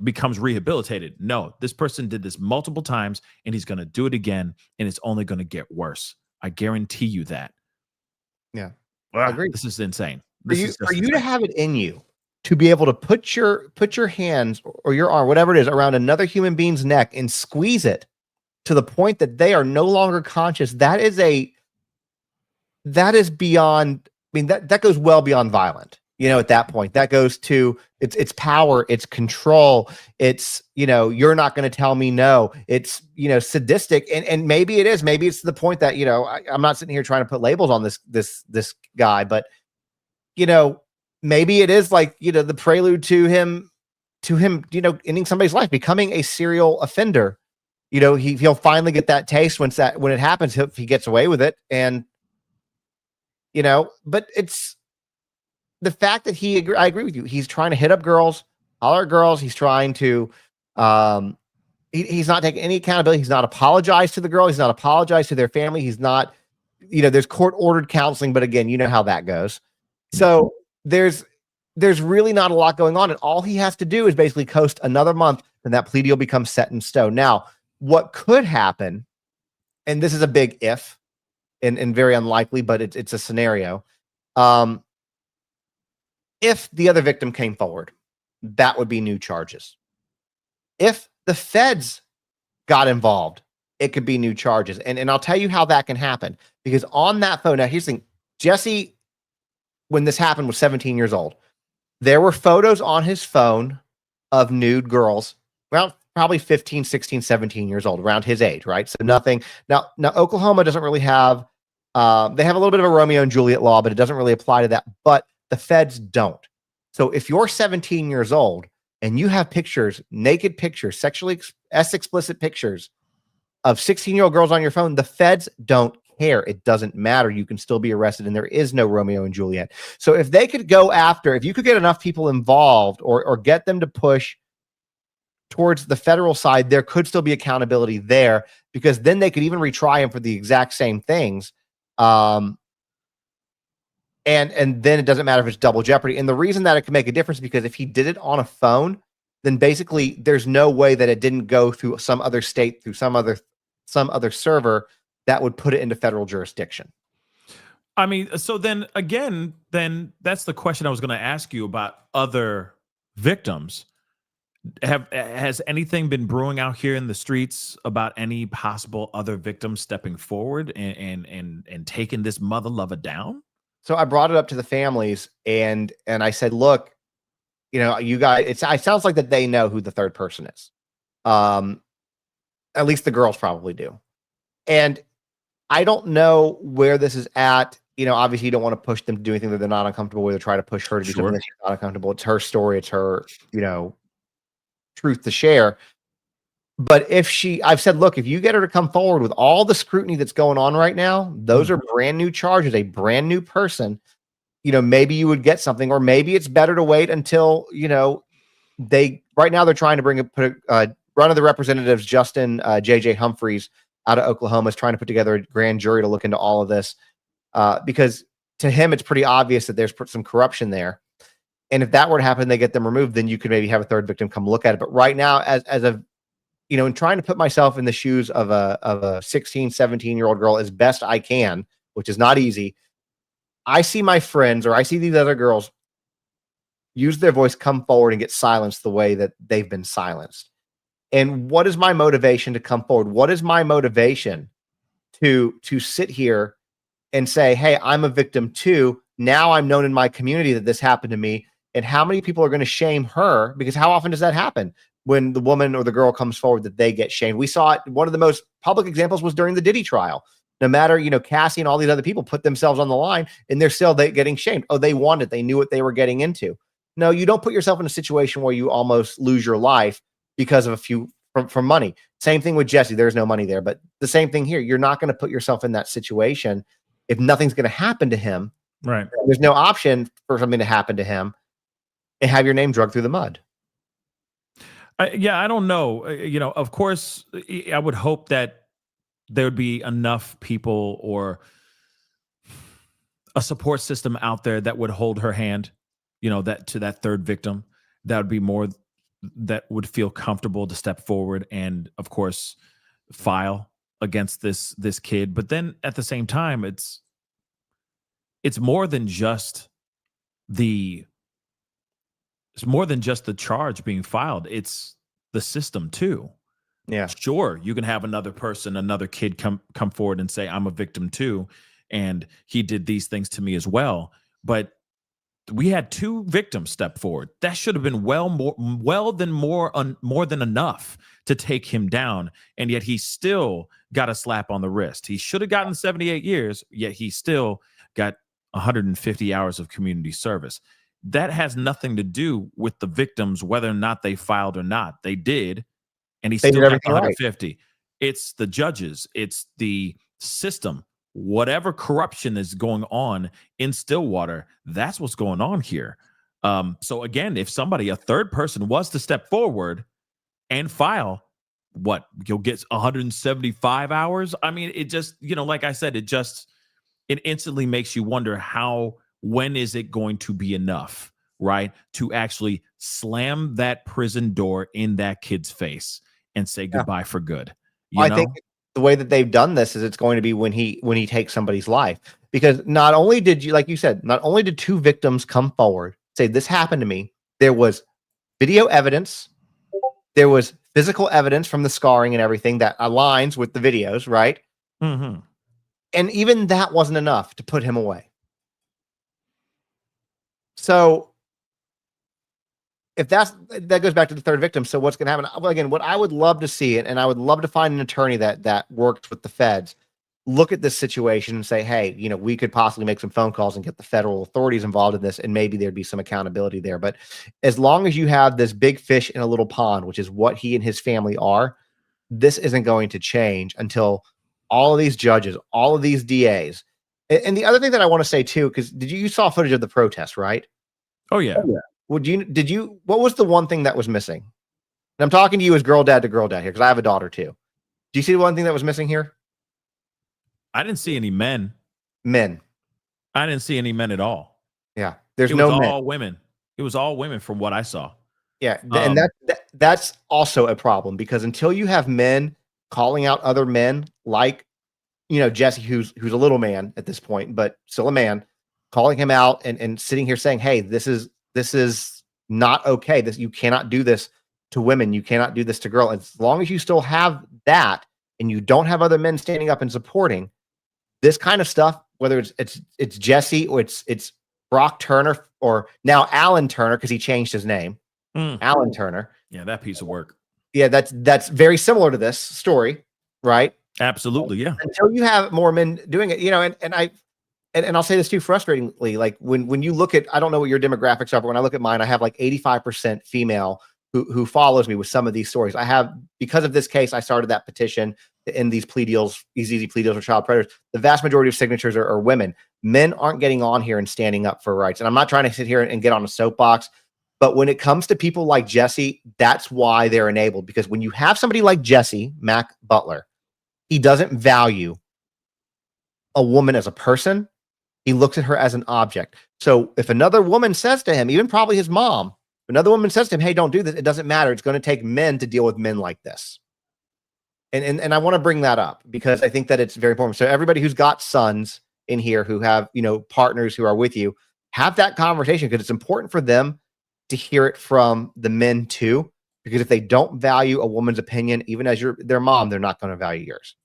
B: becomes rehabilitated. No, this person did this multiple times and he's going to do it again, and it's only going to get worse. I guarantee you that.
D: Yeah. Agreed.
B: This is insane.
D: For you to have it in you to be able to put your hands or your arm, whatever it is, around another human being's neck and squeeze it to the point that they are no longer conscious, that is beyond. I mean, that goes well beyond violent. At that point, that goes to it's power, it's control, it's you're not going to tell me no. It's sadistic, and maybe it is. Maybe it's to the point that I'm not sitting here trying to put labels on this guy, but maybe it is like the prelude to him ending somebody's life, becoming a serial offender. He'll finally get that taste when it happens, he gets away with it, and but it's the fact that I agree with you. He's trying to hit up girls, holler at girls. He's trying to, he's not taking any accountability. He's not apologized to the girl. He's not apologized to their family. He's not, there's court ordered counseling, but again, you know how that goes. So there's really not a lot going on. And all he has to do is basically coast another month, and that plea deal becomes set in stone. Now, what could happen, and this is a big if and very unlikely, but it's a scenario. If the other victim came forward, that would be new charges. If the feds got involved, it could be new charges. And I'll tell you how that can happen. Because on that phone, now here's the thing, Jesse, when this happened, was 17 years old. There were photos on his phone of nude girls, around probably 15, 16, 17 years old, around his age, right? So nothing. Now Oklahoma doesn't really have, they have a little bit of a Romeo and Juliet law, but it doesn't really apply to that. But the feds don't. So if you're 17 years old and you have pictures, naked pictures, sexually explicit pictures of 16-year-old girls on your phone, the feds don't care. It doesn't matter. You can still be arrested, and there is no Romeo and Juliet. So if they could go after, if you could get enough people involved or get them to push towards the federal side, there could still be accountability there, because then they could even retry him for the exact same things. And then it doesn't matter if it's double jeopardy. And the reason that it can make a difference is because if he did it on a phone, then basically there's no way that it didn't go through some other state, through some other server that would put it into federal jurisdiction.
B: I mean, so then again, that's the question I was going to ask you about other victims. Has anything been brewing out here in the streets about any possible other victims stepping forward and taking this mother lover down?
D: So I brought it up to the families, and I said, look, you guys, it sounds like that they know who the third person is. At least the girls probably do. And I don't know where this is at. Obviously you don't want to push them to do anything that they're not uncomfortable with, or try to push her to do something that she's not uncomfortable. It's her story. It's her, truth to share. But I've said, look, if you get her to come forward with all the scrutiny that's going on right now, those are brand new charges, a brand new person, maybe you would get something, or maybe it's better to wait until, right now they're trying to one of the representatives, Justin, JJ Humphreys out of Oklahoma, is trying to put together a grand jury to look into all of this. Because to him, it's pretty obvious that there's some corruption there. And if that were to happen, they get them removed, then you could maybe have a third victim come look at it. But right now, as a in trying to put myself in the shoes of a 16, 17-year-old girl as best I can, which is not easy, I see my friends, or I see these other girls use their voice, come forward, and get silenced the way that they've been silenced. And what is my motivation to come forward? What is my motivation to sit here and say, hey, I'm a victim too. Now I'm known in my community that this happened to me. And how many people are going to shame her? Because how often does that happen? When the woman or the girl comes forward, that they get shamed. We saw it. One of the most public examples was during the Diddy trial. No matter, Cassie and all these other people put themselves on the line, and they're still getting shamed. Oh, they wanted it. They knew what they were getting into. No, you don't put yourself in a situation where you almost lose your life because of a few from money. Same thing with Jesse. There's no money there, but the same thing here. You're not going to put yourself in that situation if nothing's going to happen to him.
B: Right.
D: There's no option for something to happen to him and have your name dragged through the mud.
B: I don't know. Of course, I would hope that there would be enough people or a support system out there that would hold her hand, that to that third victim, that would be more, that would feel comfortable to step forward and, of course, file against this kid. But then at the same time, it's it's more than just the charge being filed. It's the system too.
D: Yeah.
B: Sure, you can have another kid come forward and say, I'm a victim too, and he did these things to me as well. But we had 2 victims step forward. That should have been more than enough to take him down. And yet he still got a slap on the wrist. He should have gotten 78 years, yet he still got 150 hours of community service. That has nothing to do with the victims, whether or not they filed or not. They did, and he still got 150. Right. It's the judges. It's the system. Whatever corruption is going on in Stillwater, that's what's going on here. So again, if a third person was to step forward and file, you'll get 175 hours. I mean, it just, like I said, it instantly makes you wonder when is it going to be enough, right? To actually slam that prison door in that kid's face and say goodbye for good.
D: I think the way that they've done this is it's going to be when he takes somebody's life, because not only did 2 victims come forward, say this happened to me, there was video evidence, there was physical evidence from the scarring and everything that aligns with the videos, right?
B: Mm-hmm.
D: And even that wasn't enough to put him away. So if that goes back to the third victim. So what's going to happen? Well, again, what I would love to see, and I would love to find an attorney that worked with the feds, look at this situation and say, hey, we could possibly make some phone calls and get the federal authorities involved in this, and maybe there'd be some accountability there. But as long as you have this big fish in a little pond, which is what he and his family are, this isn't going to change until all of these judges, all of these DAs. And the other thing that I want to say too, because you saw footage of the protest, right?
B: Oh yeah.
D: What was the one thing that was missing? And I'm talking to you as girl dad to girl dad here, because I have a daughter too. Do you see the one thing that was missing here?
B: I didn't see any men.
D: I
B: didn't see any men at all.
D: Yeah.
B: It was all women. It was all women from what I saw.
D: Yeah. And that's also a problem, because until you have men calling out other men, like, Jesse, who's a little man at this point, but still a man, calling him out and sitting here saying, hey, this is not okay. You cannot do this to women. You cannot do this to girls. As long as you still have that and you don't have other men standing up and supporting this kind of stuff, whether it's Jesse or it's Brock Turner, or now Alan Turner, because he changed his name. Alan Turner.
B: Yeah, that piece of work.
D: Yeah, that's very similar to this story, right?
B: Absolutely, yeah.
D: Until you have more men doing it, and I'll say this too, frustratingly, like when you look at, I don't know what your demographics are, but when I look at mine, I have like 85% female who follows me with some of these stories. I have, because of this case, I started that petition to end these plea deals, these easy plea deals with child predators. The vast majority of signatures are women. Men aren't getting on here and standing up for rights. And I'm not trying to sit here and get on a soapbox, but when it comes to people like Jesse, that's why they're enabled. Because when you have somebody like Jesse, Mack Butler, he doesn't value a woman as a person. He looks at her as an object. So if another woman says to him, even probably his mom, if another woman says to him, hey, don't do this, it doesn't matter. It's going to take men to deal with men like this. And I want to bring that up because I think that it's very important. So everybody who's got sons in here who have, partners who are with you, have that conversation, because it's important for them to hear it from the men too. Because if they don't value a woman's opinion, even as their mom, they're not going to value yours.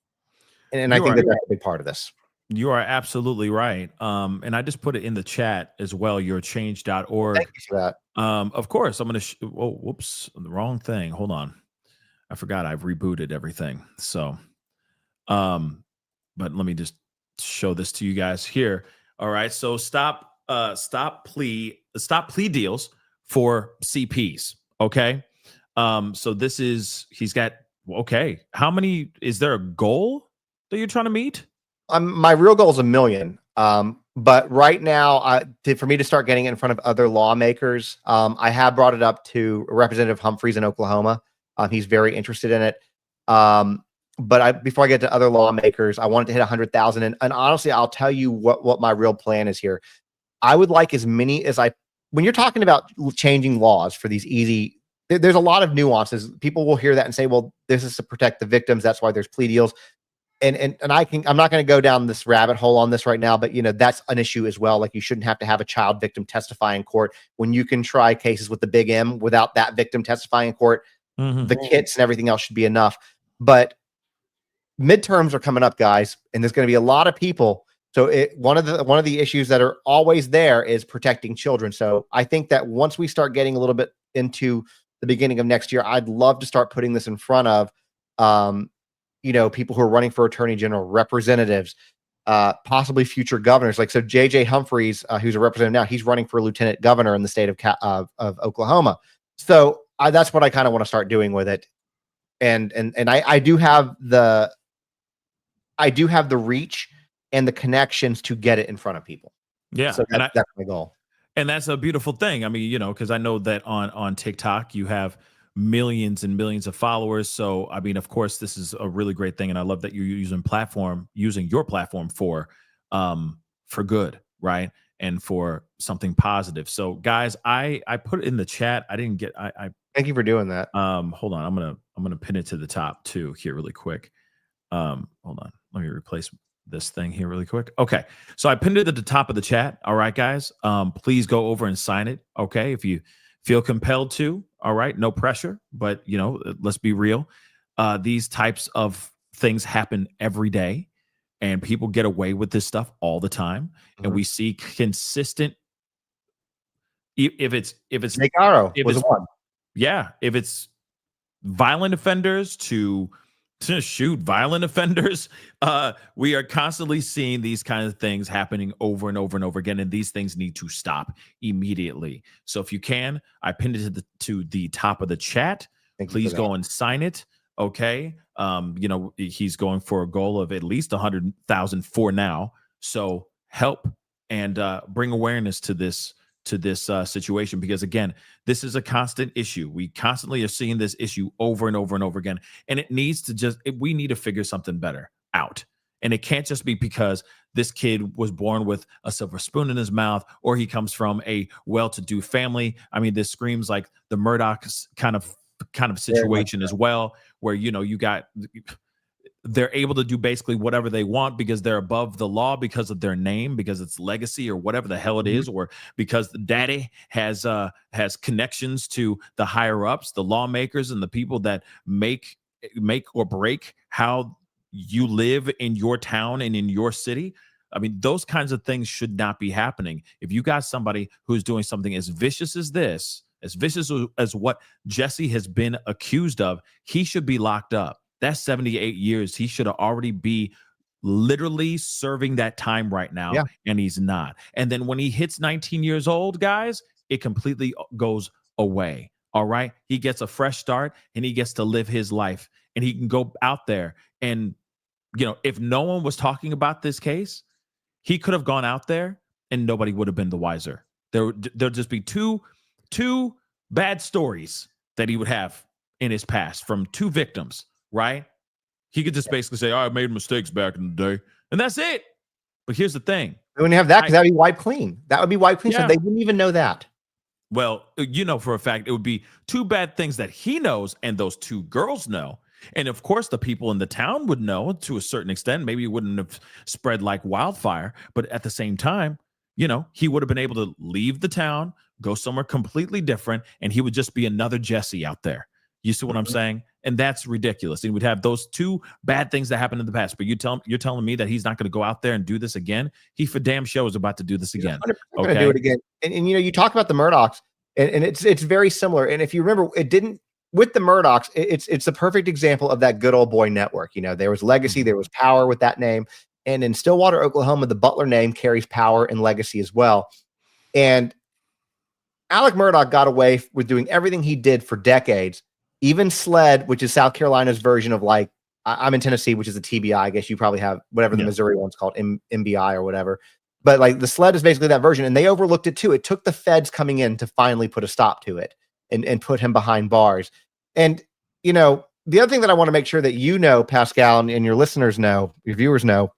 D: And I think that's a big part of this.
B: You are absolutely right. And I just put it in the chat as well, yourchange.org.
D: Thank you for that.
B: Of course, I'm going to, whoops, the wrong thing. Hold on. I forgot I've rebooted everything. So, but let me just show this to you guys here. All right. So stop plea deals for CPs. Okay. So this is, he's got, okay. How many, is there a goal that you're trying to meet?
D: My real goal is 1 million. But right now, for me to start getting it in front of other lawmakers, I have brought it up to Representative Humphreys in Oklahoma. He's very interested in it. But before I get to other lawmakers, I wanted to hit 100,000. And honestly, I'll tell you what my real plan is here. I would like as many as when you're talking about changing laws for these easy, there's a lot of nuances. People will hear that and say, well, this is to protect the victims. That's why there's plea deals. and I'm not going to go down this rabbit hole on this right now, but that's an issue as well. Like, you shouldn't have to have a child victim testify in court when you can try cases with the big M without that victim testifying in court. The kits and everything else should be enough. But midterms are coming up, guys, and there's going to be a lot of people. So one of the issues that are always there is protecting children. So I think that once we start getting a little bit into the beginning of next year, I'd love to start putting this in front of, people who are running for attorney general, representatives, possibly future governors. Like, so J.J. Humphreys, who's a representative now, he's running for lieutenant governor in the state of Oklahoma. So that's what I kind of want to start doing with it. And I do have the reach and the connections to get it in front of people.
B: Yeah.
D: So that's my goal.
B: And that's a beautiful thing. I mean, because I know that on TikTok, you have millions and millions of followers. So, I mean, of course, this is a really great thing. And I love that you're using your platform for good, right? And for something positive. So, guys, I put it in the chat. I didn't get, I
D: thank you for doing that.
B: Hold on. I'm going to pin it to the top too here really quick. Hold on. Let me replace this thing here really quick. Okay. So I pinned it at the top of the chat. All right, guys. Please go over and sign it. Okay. If you feel compelled to, all right, no pressure, but let's be real. These types of things happen every day and people get away with this stuff all the time. Mm-hmm. And we see consistent, if it's
D: Negaro was one.
B: Yeah. If it's violent offenders to shoot violent offenders, we are constantly seeing these kinds of things happening over and over and over again, and these things need to stop immediately. So if you can, I pinned it to the top of the chat. Please go and sign it. Okay. He's going for a goal of at least 100,000 for now. So help and bring awareness to this situation, because again, this is a constant issue. We constantly are seeing this issue over and over and over again, and it needs to we need to figure something better out. And it can't just be because this kid was born with a silver spoon in his mouth or he comes from a well-to-do family. I mean, this screams like the Murdoch's kind of situation as well, where they're able to do basically whatever they want because they're above the law, because of their name, because it's legacy or whatever the hell it is, or because the daddy has connections to the higher ups, the lawmakers, and the people that make or break how you live in your town and in your city. I mean, those kinds of things should not be happening. If you got somebody who's doing something as vicious as this, as vicious as what Jesse has been accused of, he should be locked up. That's 78 years. He should already be literally serving that time right now, and he's not. And then when he hits 19 years old, guys, it completely goes away. All right? He gets a fresh start, and he gets to live his life, and he can go out there. And, if no one was talking about this case, he could have gone out there, and nobody would have been the wiser. There'll just be two bad stories that he would have in his past from two victims. Right? He could just basically say, I made mistakes back in the day. And that's it. But here's the thing.
D: We wouldn't have that because that would be wiped clean. That would be wiped clean. Yeah. So they wouldn't even know that.
B: Well, for a fact, it would be two bad things that he knows and those two girls know. And of course, the people in the town would know to a certain extent. Maybe it wouldn't have spread like wildfire. But at the same time, he would have been able to leave the town, go somewhere completely different, and he would just be another Jesse out there. You see what I'm saying? And that's ridiculous. He would have those two bad things that happened in the past. But you're telling me that he's not going to go out there and do this again? He for damn sure is about to do this again.
D: Okay, going to do it again. And you talk about the Murdochs, and it's very similar. And if you remember, it didn't with the Murdochs. It's the perfect example of that good old boy network. There was legacy, there was power with that name, and in Stillwater, Oklahoma, the Butler name carries power and legacy as well. And Alec Murdaugh got away with doing everything he did for decades. Even SLED, which is South Carolina's version of like, I'm in Tennessee, which is a TBI. I guess you probably have whatever the Missouri one's called, MBI or whatever. But like the SLED is basically that version. And they overlooked it too. It took the feds coming in to finally put a stop to it and put him behind bars. And, the other thing that I want to make sure that Pascal, and your listeners know, your viewers know,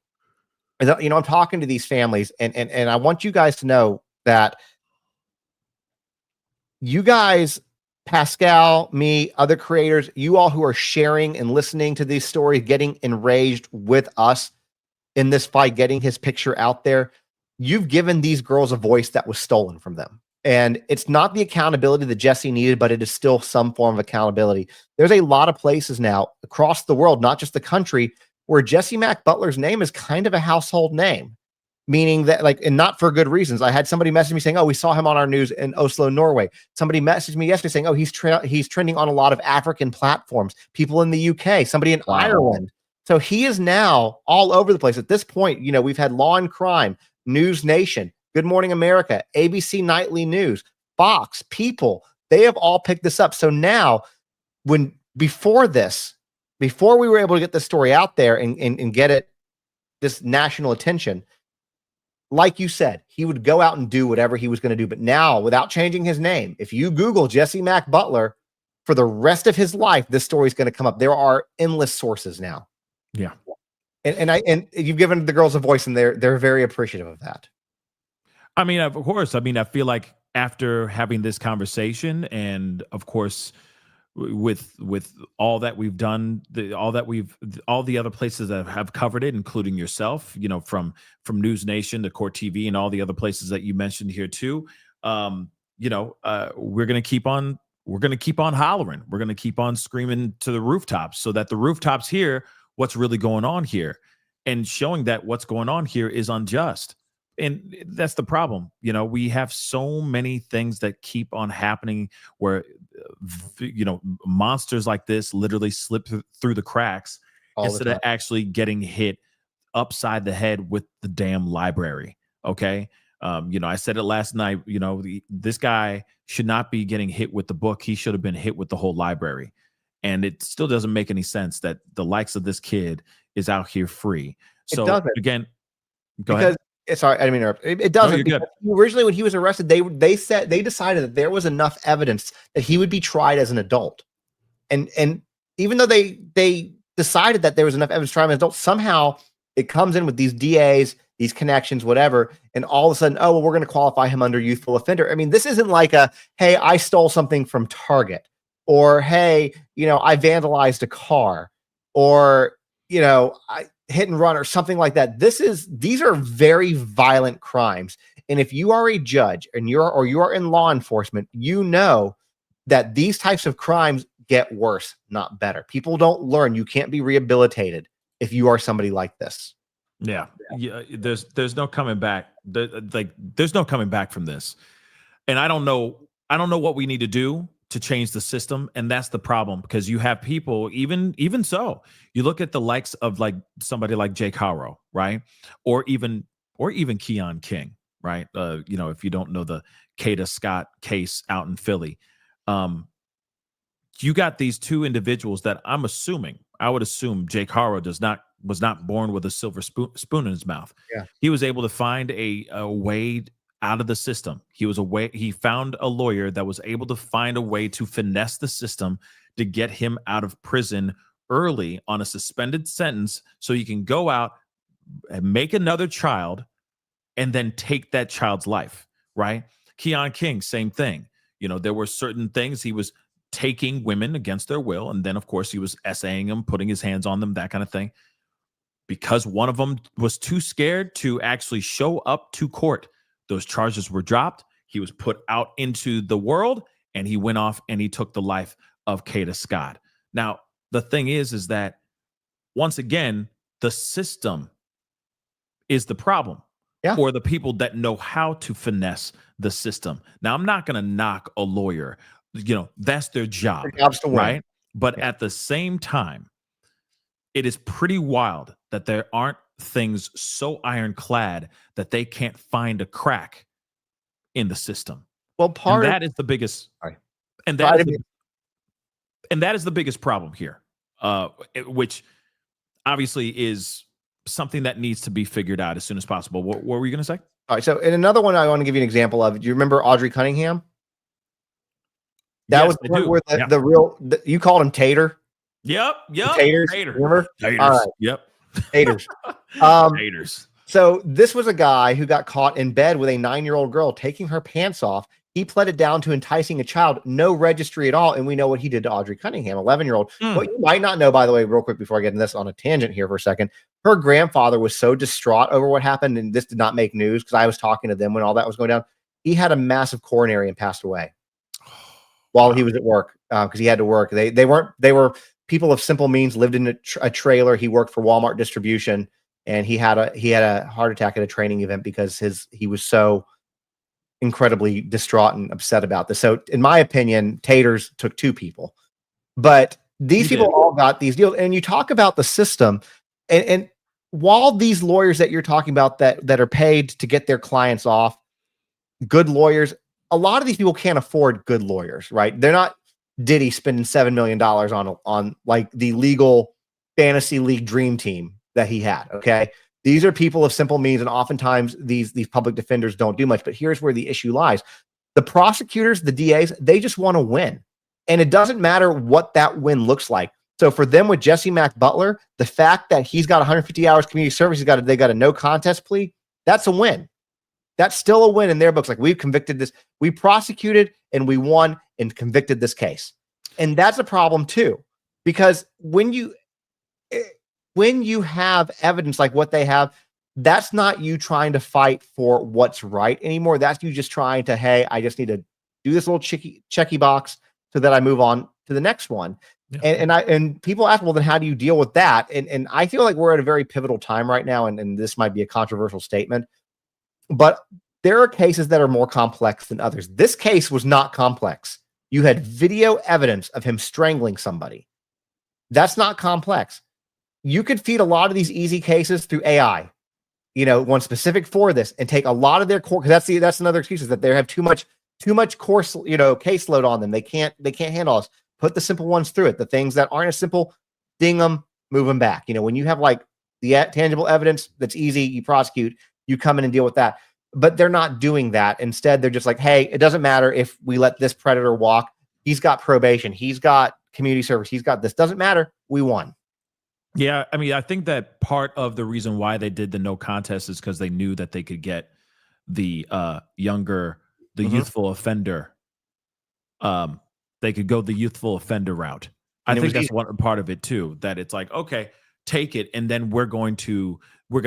D: is that, I'm talking to these families and I want you guys to know that you guys Pascal, me, other creators, you all who are sharing and listening to these stories, getting enraged with us in this fight, getting his picture out there, you've given these girls a voice that was stolen from them. And it's not the accountability that Jesse needed, but it is still some form of accountability. There's a lot of places now across the world, not just the country, where Jesse Mack Butler's name is kind of a household name, meaning that, like, and not for good reasons. I had somebody message me saying, "Oh, we saw him on our news in Oslo, Norway." Somebody messaged me yesterday saying, "Oh, he's trending on a lot of African platforms." People in the UK, somebody in Ireland. So he is now all over the place. At this point, we've had Law and Crime, News Nation, Good Morning America, ABC Nightly News, Fox, People. They have all picked this up. So now, before we were able to get this story out there and get this national attention, like you said, he would go out and do whatever he was going to do. But now, without changing his name, if you Google Jesse Mack Butler, for the rest of his life, this story is going to come up. There are endless sources now.
B: Yeah.
D: And you've given the girls a voice, and they're very appreciative of that.
B: I mean, of course. I mean, I feel like after having this conversation, and of course, with all that we've done, all the other places that have covered it, including yourself, from News Nation to Court TV and all the other places that you mentioned here too. We're gonna keep on hollering. We're gonna keep on screaming to the rooftops, so that the rooftops hear what's really going on here, and showing that what's going on here is unjust. And that's the problem. We have so many things that keep on happening where, monsters like this literally slip through the cracks instead of actually getting hit upside the head with the damn library. Okay. I said it last night, this guy should not be getting hit with the book. He should have been hit with the whole library. And it still doesn't make any sense that the likes of this kid is out here free. So again, go ahead.
D: Sorry, I didn't interrupt. It doesn't.
B: No,
D: originally, when he was arrested, they decided that there was enough evidence that he would be tried as an adult, and even though they decided that there was enough evidence to try him as an adult, somehow it comes in with these DAs, these connections, whatever, and all of a sudden, oh well, we're going to qualify him under youthful offender. I mean, this isn't like hey, I stole something from Target, or hey, I vandalized a car, or I hit and run or something like that. These are very violent crimes. And if you are a judge and you are in law enforcement, that these types of crimes get worse, not better. People don't learn. You can't be rehabilitated if you are somebody like this.
B: Yeah. There's no coming back. There's no coming back from this. And I don't know what we need to do to change the system, and that's the problem, because you have people, even so, you look at the likes of like somebody like Jake Harrow, right, or even Keon King, right? If you don't know the Kata Scott case out in Philly, you got these two individuals that I would assume Jake Harrow was not born with a silver spoon in his mouth.
D: Yeah,
B: he was able to find a way out of the system. He found a lawyer that was able to find a way to finesse the system to get him out of prison early on a suspended sentence, so he can go out and make another child and then take that child's life, right? Keon King, same thing. There were certain things he was taking women against their will, and then of course he was essaying them, putting his hands on them, that kind of thing. Because one of them was too scared to actually show up to court, those charges were dropped. He was put out into the world, and he went off and he took the life of Kata Scott. Now, the thing is that once again, the system is the problem, or the people that know how to finesse the system. Now, I'm not going to knock a lawyer. That's their job,
D: their job's to win.
B: Right? But at the same time, it is pretty wild that there aren't things so ironclad that they can't find a crack in the system.
D: Well,
B: that is the biggest, and that is the biggest problem here, which obviously is something that needs to be figured out as soon as possible. What were you going to say?
D: All right. So, in another one, I want to give you an example of. Do you remember Audrey Cunningham? That was the one where you called him Tater.
B: Yep.
D: Taters. Remember?
B: Taters.
D: All right.
B: Yep.
D: Taters.
B: Taters.
D: So this was a guy who got caught in bed with a 9-year-old girl taking her pants off, He pled it down to enticing a child, no registry at all. And we know what he did to Audrey Cunningham, 11-year-old. What you might not know, by the way, real quick before I get into this on a tangent here for a second, her grandfather was so distraught over what happened, and this did not make news because I was talking to them when all that was going down. He had a massive coronary and passed away while he was at work because he had to work. They were people of simple means, lived in a trailer. He worked for Walmart distribution, and he had a heart attack at a training event because he was so incredibly distraught and upset about this. So in my opinion, Taters took 2 people, but these people all got these deals. And you talk about the system, and while these lawyers that you're talking about that are paid to get their clients off, good lawyers, a lot of these people can't afford good lawyers, right? They're not Diddy spending $7 million on like the legal fantasy league dream team that he had. Okay. These are people of simple means, and oftentimes these public defenders don't do much. But here's where the issue lies. The prosecutors, the DAs, they just want to win. And it doesn't matter what that win looks like. So for them with Jesse Mack Butler, the fact that he's got 150 hours community service, they got a no contest plea, that's a win. That's still a win in their books. Like, we've convicted this, we prosecuted and we won and convicted this case. And that's a problem too, because when you have evidence like what they have, that's not you trying to fight for what's right anymore. That's you just trying to, hey, I just need to do this little checky box so that I move on to the next one. Yeah. And people ask, well, then how do you deal with that? And I feel like we're at a very pivotal time right now, and this might be a controversial statement, but there are cases that are more complex than others. This case was not complex. You had video evidence of him strangling somebody. That's not complex. You could feed a lot of these easy cases through AI, one specific for this, and take a lot of their core, because that's another excuse, is that they have too much course, caseload on them. They can't handle us. Put the simple ones through it. The things that aren't as simple, ding them, move them back. When you have like the tangible evidence that's easy, you prosecute, you come in and deal with that. But they're not doing that. Instead, they're just like, hey, it doesn't matter if we let this predator walk. He's got probation. He's got community service. He's got this. Doesn't matter. We won.
B: Yeah, I mean, I think that part of the reason why they did the no contest is because they knew that they could get the youthful offender. They could go the youthful offender route. I think that's one part of it too. That it's like, okay, take it, and then we're gonna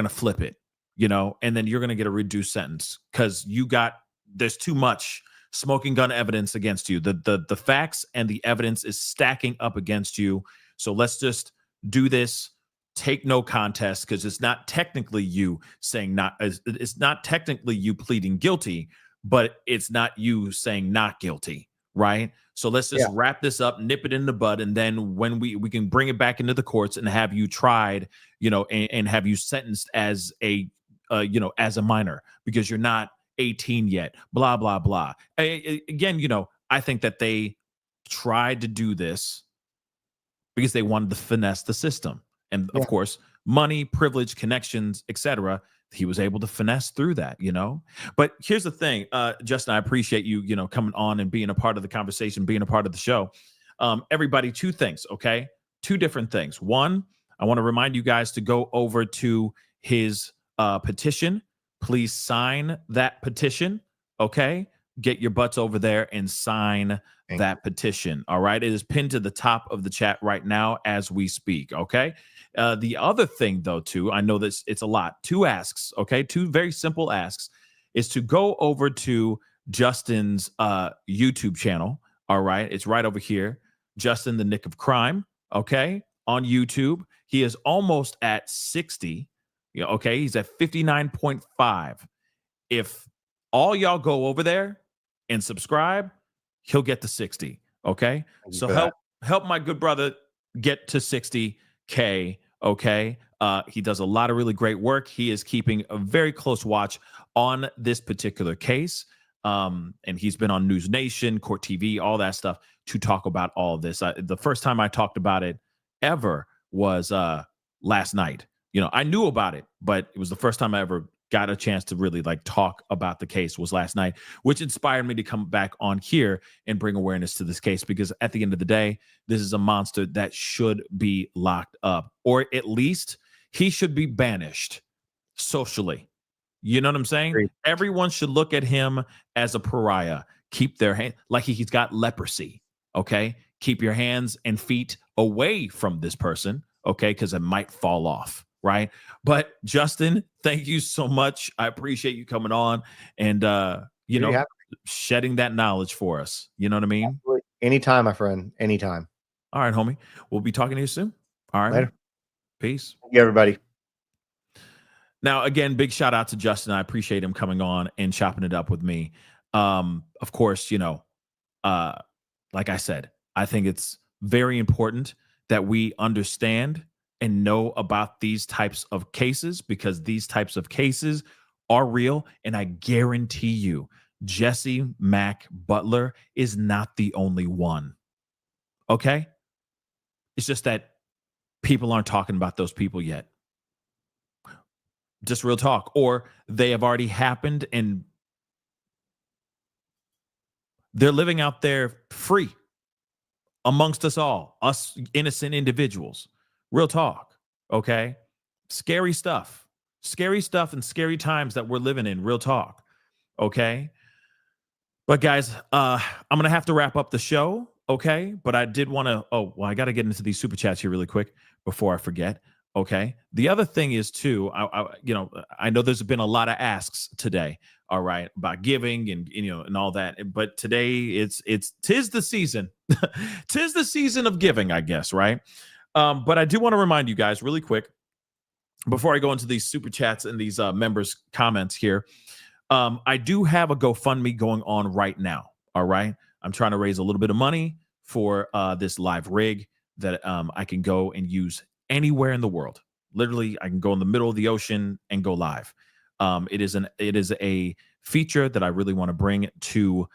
B: flip it, and then you're gonna get a reduced sentence because there's too much smoking gun evidence against you. The facts and the evidence is stacking up against you. So let's just do this, take no contest, because it's not technically you it's not technically you pleading guilty, but it's not you saying not guilty, right? So let's just wrap this up, nip it in the bud, and then when we can bring it back into the courts and have you tried, and have you sentenced as a as a minor because you're not 18 yet, blah blah blah. Again, I think that they tried to do this because they wanted to finesse the system. And of course, money, privilege, connections, etc. He was able to finesse through that, But here's the thing, Justin, I appreciate you, coming on and being a part of the conversation, being a part of the show. Everybody, 2 things, okay? 2 different things. One, I want to remind you guys to go over to his petition. Please sign that petition, okay? Get your butts over there and sign that petition. All right. It is pinned to the top of the chat right now as we speak. Okay. The other thing, though, too, I know this, it's a lot. 2 asks. Okay. 2 very simple asks is to go over to Justin's YouTube channel. All right. It's right over here. Justin, the Nick of Crime. Okay. On YouTube. He is almost at 60. Okay. He's at 59.5. If all y'all go over there and subscribe, he'll get to 60. Okay. So help my good brother get to 60K. Okay. He does a lot of really great work. He is keeping a very close watch on this particular case. And he's been on News Nation, Court TV, all that stuff to talk about all of this. The first time I talked about it ever was last night. I knew about it, but it was the first time I ever got a chance to really talk about the case was last night, which inspired me to come back on here and bring awareness to this case, because at the end of the day, this is a monster that should be locked up, or at least he should be banished socially. You know what I'm saying? Great. Everyone should look at him as a pariah. keep their hand like he's got leprosy. Okay. Keep your hands and feet away from this person. Okay. Because it might fall off. Right. But Justin, thank you so much. I appreciate you coming on and, shedding that knowledge for us. You know what I mean?
D: Absolutely. Anytime, my friend. Anytime.
B: All right, homie. We'll be talking to you soon. All right.
D: Later.
B: Peace.
D: Thank you, everybody.
B: Now, again, big shout out to Justin. I appreciate him coming on and chopping it up with me. Of course, like I said, I think it's very important that we understand and know about these types of cases because these types of cases are real. And I guarantee you, Jesse Mack Butler is not the only one. Okay? It's just that people aren't talking about those people yet. Just real talk. Or they have already happened and they're living out there free amongst us all, us innocent individuals. Real talk. Okay? Scary stuff and scary times that we're living in. Real talk. Okay? But guys, I'm going to have to wrap up the show. Okay? But I did want to, I got to get into these super chats here really quick before I forget. Okay. The other thing is too, I know there's been a lot of asks today, all right, about giving and all that. But today tis the season. Tis the season of giving, I guess, right? But I do want to remind you guys really quick before I go into these super chats and these members' comments here. I do have a GoFundMe going on right now. All right. I'm trying to raise a little bit of money for this live rig that I can go and use anywhere in the world. Literally, I can go in the middle of the ocean and go live. It is a feature that I really want to bring to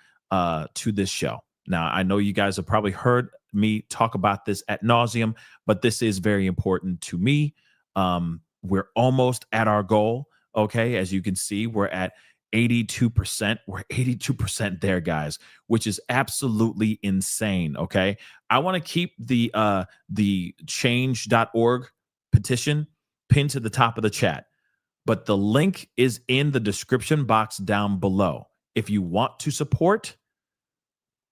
B: this show. Now, I know you guys have probably heard me talk about this ad nauseum, but this is very important to me. We're almost at our goal. Okay, as you can see, we're at 82%. We're 82% there, guys, which is absolutely insane. Okay. I want to keep the change.org petition pinned to the top of the chat, but the link is in the description box down below. If you want to support,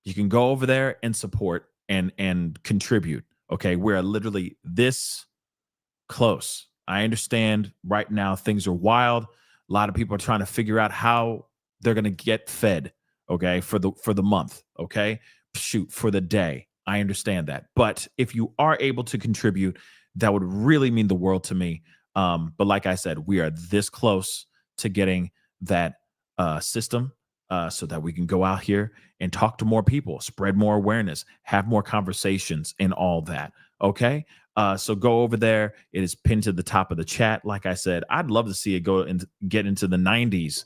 B: you can go over there and support and contribute. Okay. We're literally this close. I understand right now things are wild. A lot of people are trying to figure out how they're going to get fed, okay, for the month, okay? Shoot, for the day. I understand that. But if you are able to contribute, that would really mean the world to me. But like I said, we are this close to getting that system so that we can go out here and talk to more people, spread more awareness, have more conversations and all that, okay? So go over there. It is pinned to the top of the chat. Like I said, I'd love to see it go and get into the 90s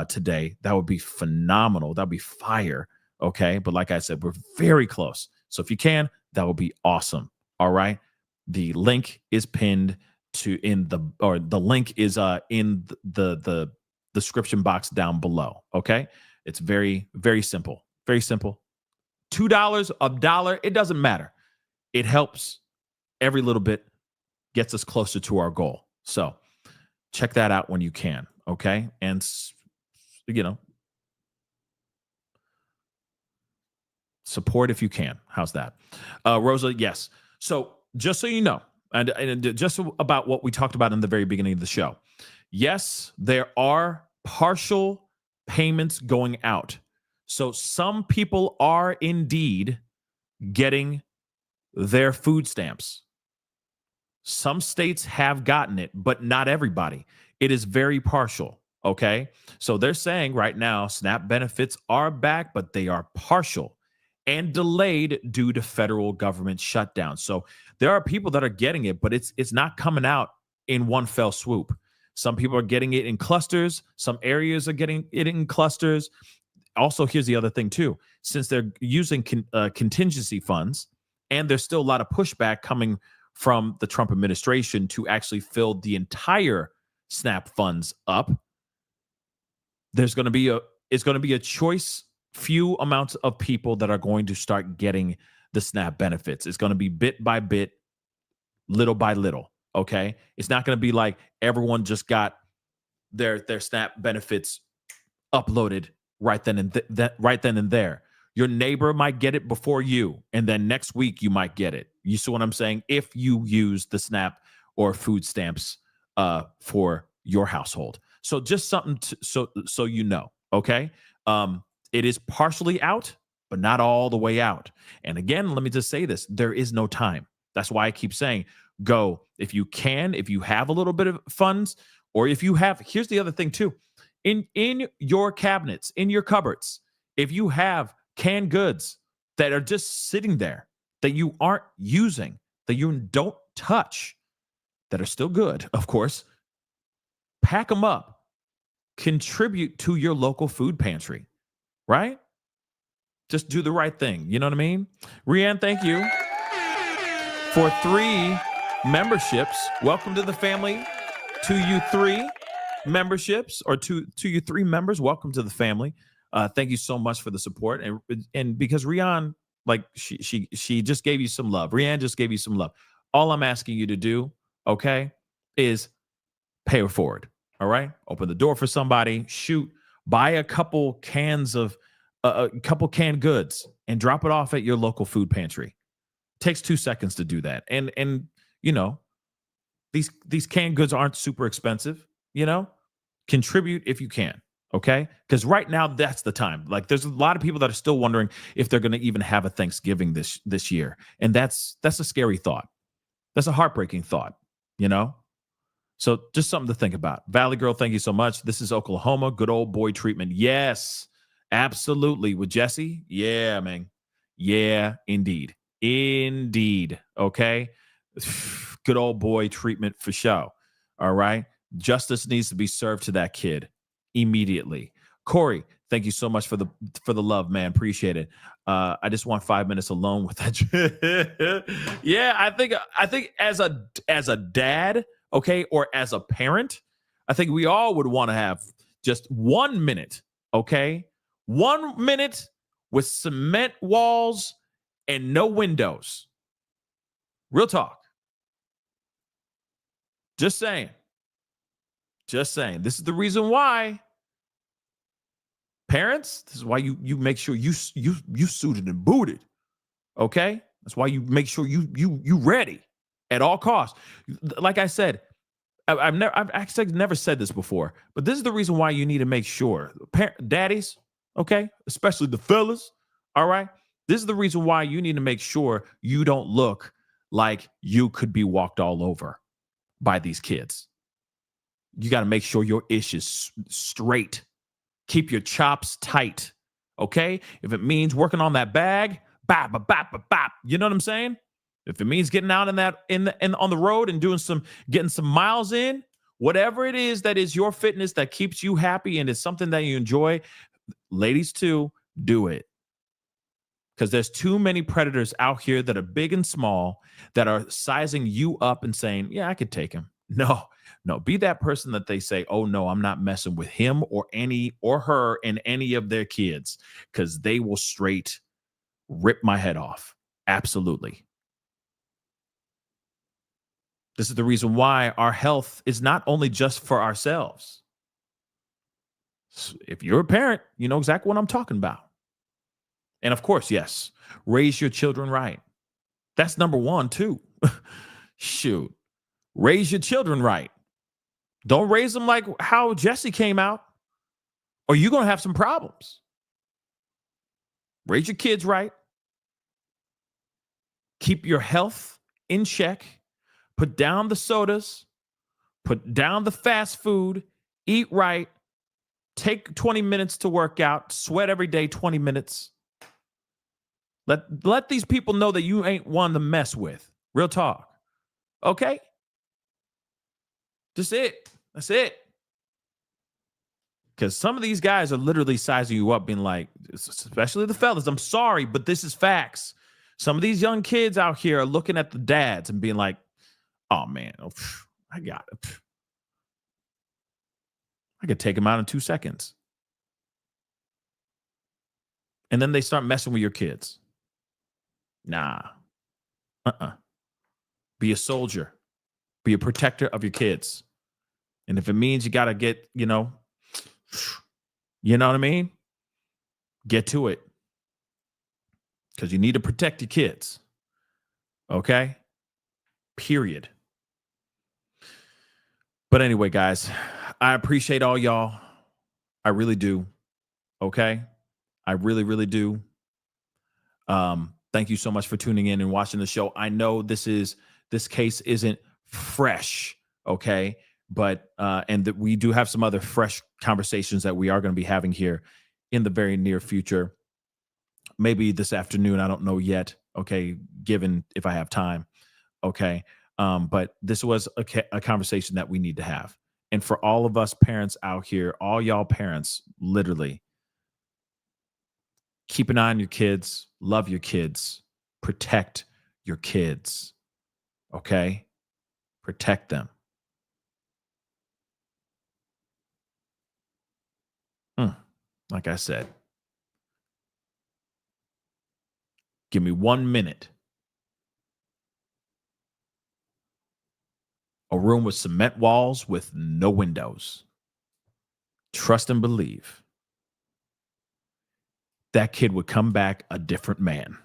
B: today. That would be phenomenal. That'd be fire. Okay. But like I said, we're very close. So if you can, that would be awesome. All right. The link is pinned the link is in the description box down below. Okay. It's very, very simple. Very simple. $2, $1, it doesn't matter. It helps. Every little bit gets us closer to our goal. So check that out when you can. Okay. And, support if you can. How's that? Rosa, yes. So just so you know, and just about what we talked about in the very beginning of the show. Yes, there are partial payments going out. So some people are indeed getting their food stamps. Some states have gotten it, but not everybody. It is very partial. Okay. So they're saying right now, SNAP benefits are back, but they are partial and delayed due to federal government shutdown. So there are people that are getting it, but it's not coming out in one fell swoop. Some people are getting it in clusters. Some areas are getting it in clusters. Also, here's the other thing too. Since they're using contingency funds, and there's still a lot of pushback coming from the Trump administration to actually fill the entire SNAP funds up, it's going to be a choice few amounts of people that are going to start getting the SNAP benefits. It's going to be bit by bit, little by little. Okay. It's not going to be like everyone just got their SNAP benefits uploaded right then and right then and there. Your neighbor might get it before you, and then next week you might get it. You see what I'm saying? If you use the SNAP or food stamps for your household. So just something so you know, okay? It is partially out, but not all the way out. And again, let me just say this: there is no time. That's why I keep saying, go if you can, if you have a little bit of funds, or if you have. Here's the other thing too: in your cabinets, in your cupboards, if you have canned goods that are just sitting there that you aren't using, that you don't touch, that are still good, of course, pack them up, contribute to your local food pantry, right? Just do the right thing. You know what I mean? Rianne, thank you for 3 memberships. Welcome to the family. To you 3 memberships, or to you 3 members, welcome to the family. Thank you so much for the support. And because Rianne, like she just gave you some love. Rianne just gave you some love. All I'm asking you to do, okay, is pay it forward. All right? Open the door for somebody, shoot, buy a couple cans of a couple canned goods and drop it off at your local food pantry. It takes 2 seconds to do that. And you know, these canned goods aren't super expensive, you know? Contribute if you can, okay? Because right now that's the time. Like, there's a lot of people that are still wondering if they're going to even have a Thanksgiving this year, and that's a scary thought. That's a heartbreaking thought, you know. So just something to think about. Valley Girl, thank you so much. This is Oklahoma. Good old boy treatment. Yes, absolutely. With Jesse, yeah, man. Yeah, indeed. Okay. Good old boy treatment for show. All right. Justice needs to be served to that kid immediately. Corey, thank you so much for the love, man. Appreciate it. I just want 5 minutes alone with that. Yeah, I think as a dad, okay, or as a parent, I think we all would want to have just 1 minute, okay? 1 minute with cement walls and no windows. Real talk. Just saying. Just saying. This is the reason why, parents, this is why you make sure you suited and booted. Okay? That's why you make sure you ready at all costs. Like I said, I've actually never said this before, but this is the reason why you need to make sure, daddies, okay, especially the fellas, all right, this is the reason why you need to make sure you don't look like you could be walked all over by these kids. You got to make sure your ish is straight. Keep your chops tight, okay? If it means working on that bag, bop, bop, bop, bop, bop. You know what I'm saying? If it means getting out on the road and getting some miles in, whatever it is that is your fitness that keeps you happy and is something that you enjoy, ladies too, do it. Because there's too many predators out here that are big and small that are sizing you up and saying, yeah, I could take him. No, be that person that they say, oh no, I'm not messing with him or her and any of their kids, because they will straight rip my head off. Absolutely. This is the reason why our health is not only just for ourselves. If you're a parent, you know exactly what I'm talking about. And of course, yes, raise your children right. That's number 1 too. Shoot. Raise your children right. Don't raise them like how Jesse came out, or you're going to have some problems. Raise your kids right. Keep your health in check. Put down the sodas. Put down the fast food. Eat right. Take 20 minutes to work out. Sweat every day, 20 minutes. Let these people know that you ain't one to mess with. Real talk. Okay? That's it. Because some of these guys are literally sizing you up, being like, especially the fellas, I'm sorry, but this is facts. Some of these young kids out here are looking at the dads and being like, oh man, I got it. I could take him out in 2 seconds. And then they start messing with your kids. Nah. Be a soldier. Be a protector of your kids. And if it means you got to get, you know what I mean? Get to it. Because you need to protect your kids. Okay? Period. But anyway, guys, I appreciate all y'all. I really do. Okay? I really, really do. Thank you so much for tuning in and watching the show. I know this case isn't fresh, okay? But and that we do have some other fresh conversations that we are going to be having here in the very near future. Maybe this afternoon, I don't know yet, okay, given if I have time, okay? But this was a conversation that we need to have. And for all of us parents out here, all y'all parents, literally, keep an eye on your kids, love your kids, protect your kids, okay? Protect them. Like I said, give me 1 minute. A room with cement walls with no windows. Trust and believe. That kid would come back a different man.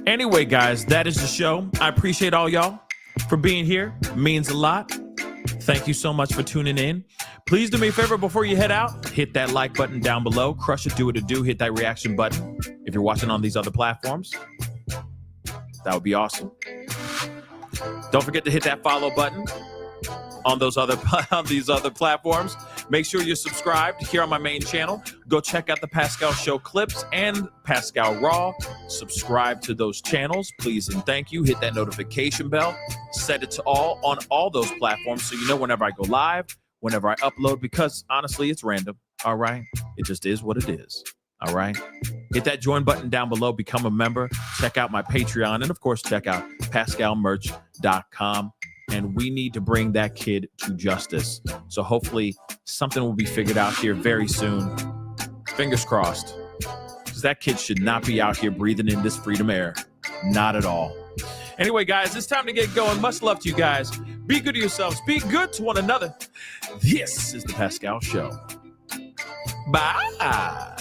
B: Anyway, guys, that is the show. I appreciate all y'all for being here. It means a lot. Thank you so much for tuning in. Please do me a favor before you head out. Hit that like button down below. Crush it, do what it do. Hit that reaction button. If you're watching on these other platforms, that would be awesome. Don't forget to hit that follow button on these other platforms. Make sure you're subscribed here on my main channel. Go check out the Pascal Show clips and Pascal Raw. Subscribe to those channels, please and thank you. Hit that notification bell. Set it to all on all those platforms so you know whenever I go live, whenever I upload, because honestly, it's random. All right? It just is what it is. All right? Hit that join button down below. Become a member. Check out my Patreon. And, of course, check out pascalmerch.com. And we need to bring that kid to justice. So hopefully something will be figured out here very soon. Fingers crossed. Because that kid should not be out here breathing in this freedom air. Not at all. Anyway, guys, it's time to get going. Much love to you guys. Be good to yourselves. Be good to one another. This is The Pascal Show. Bye.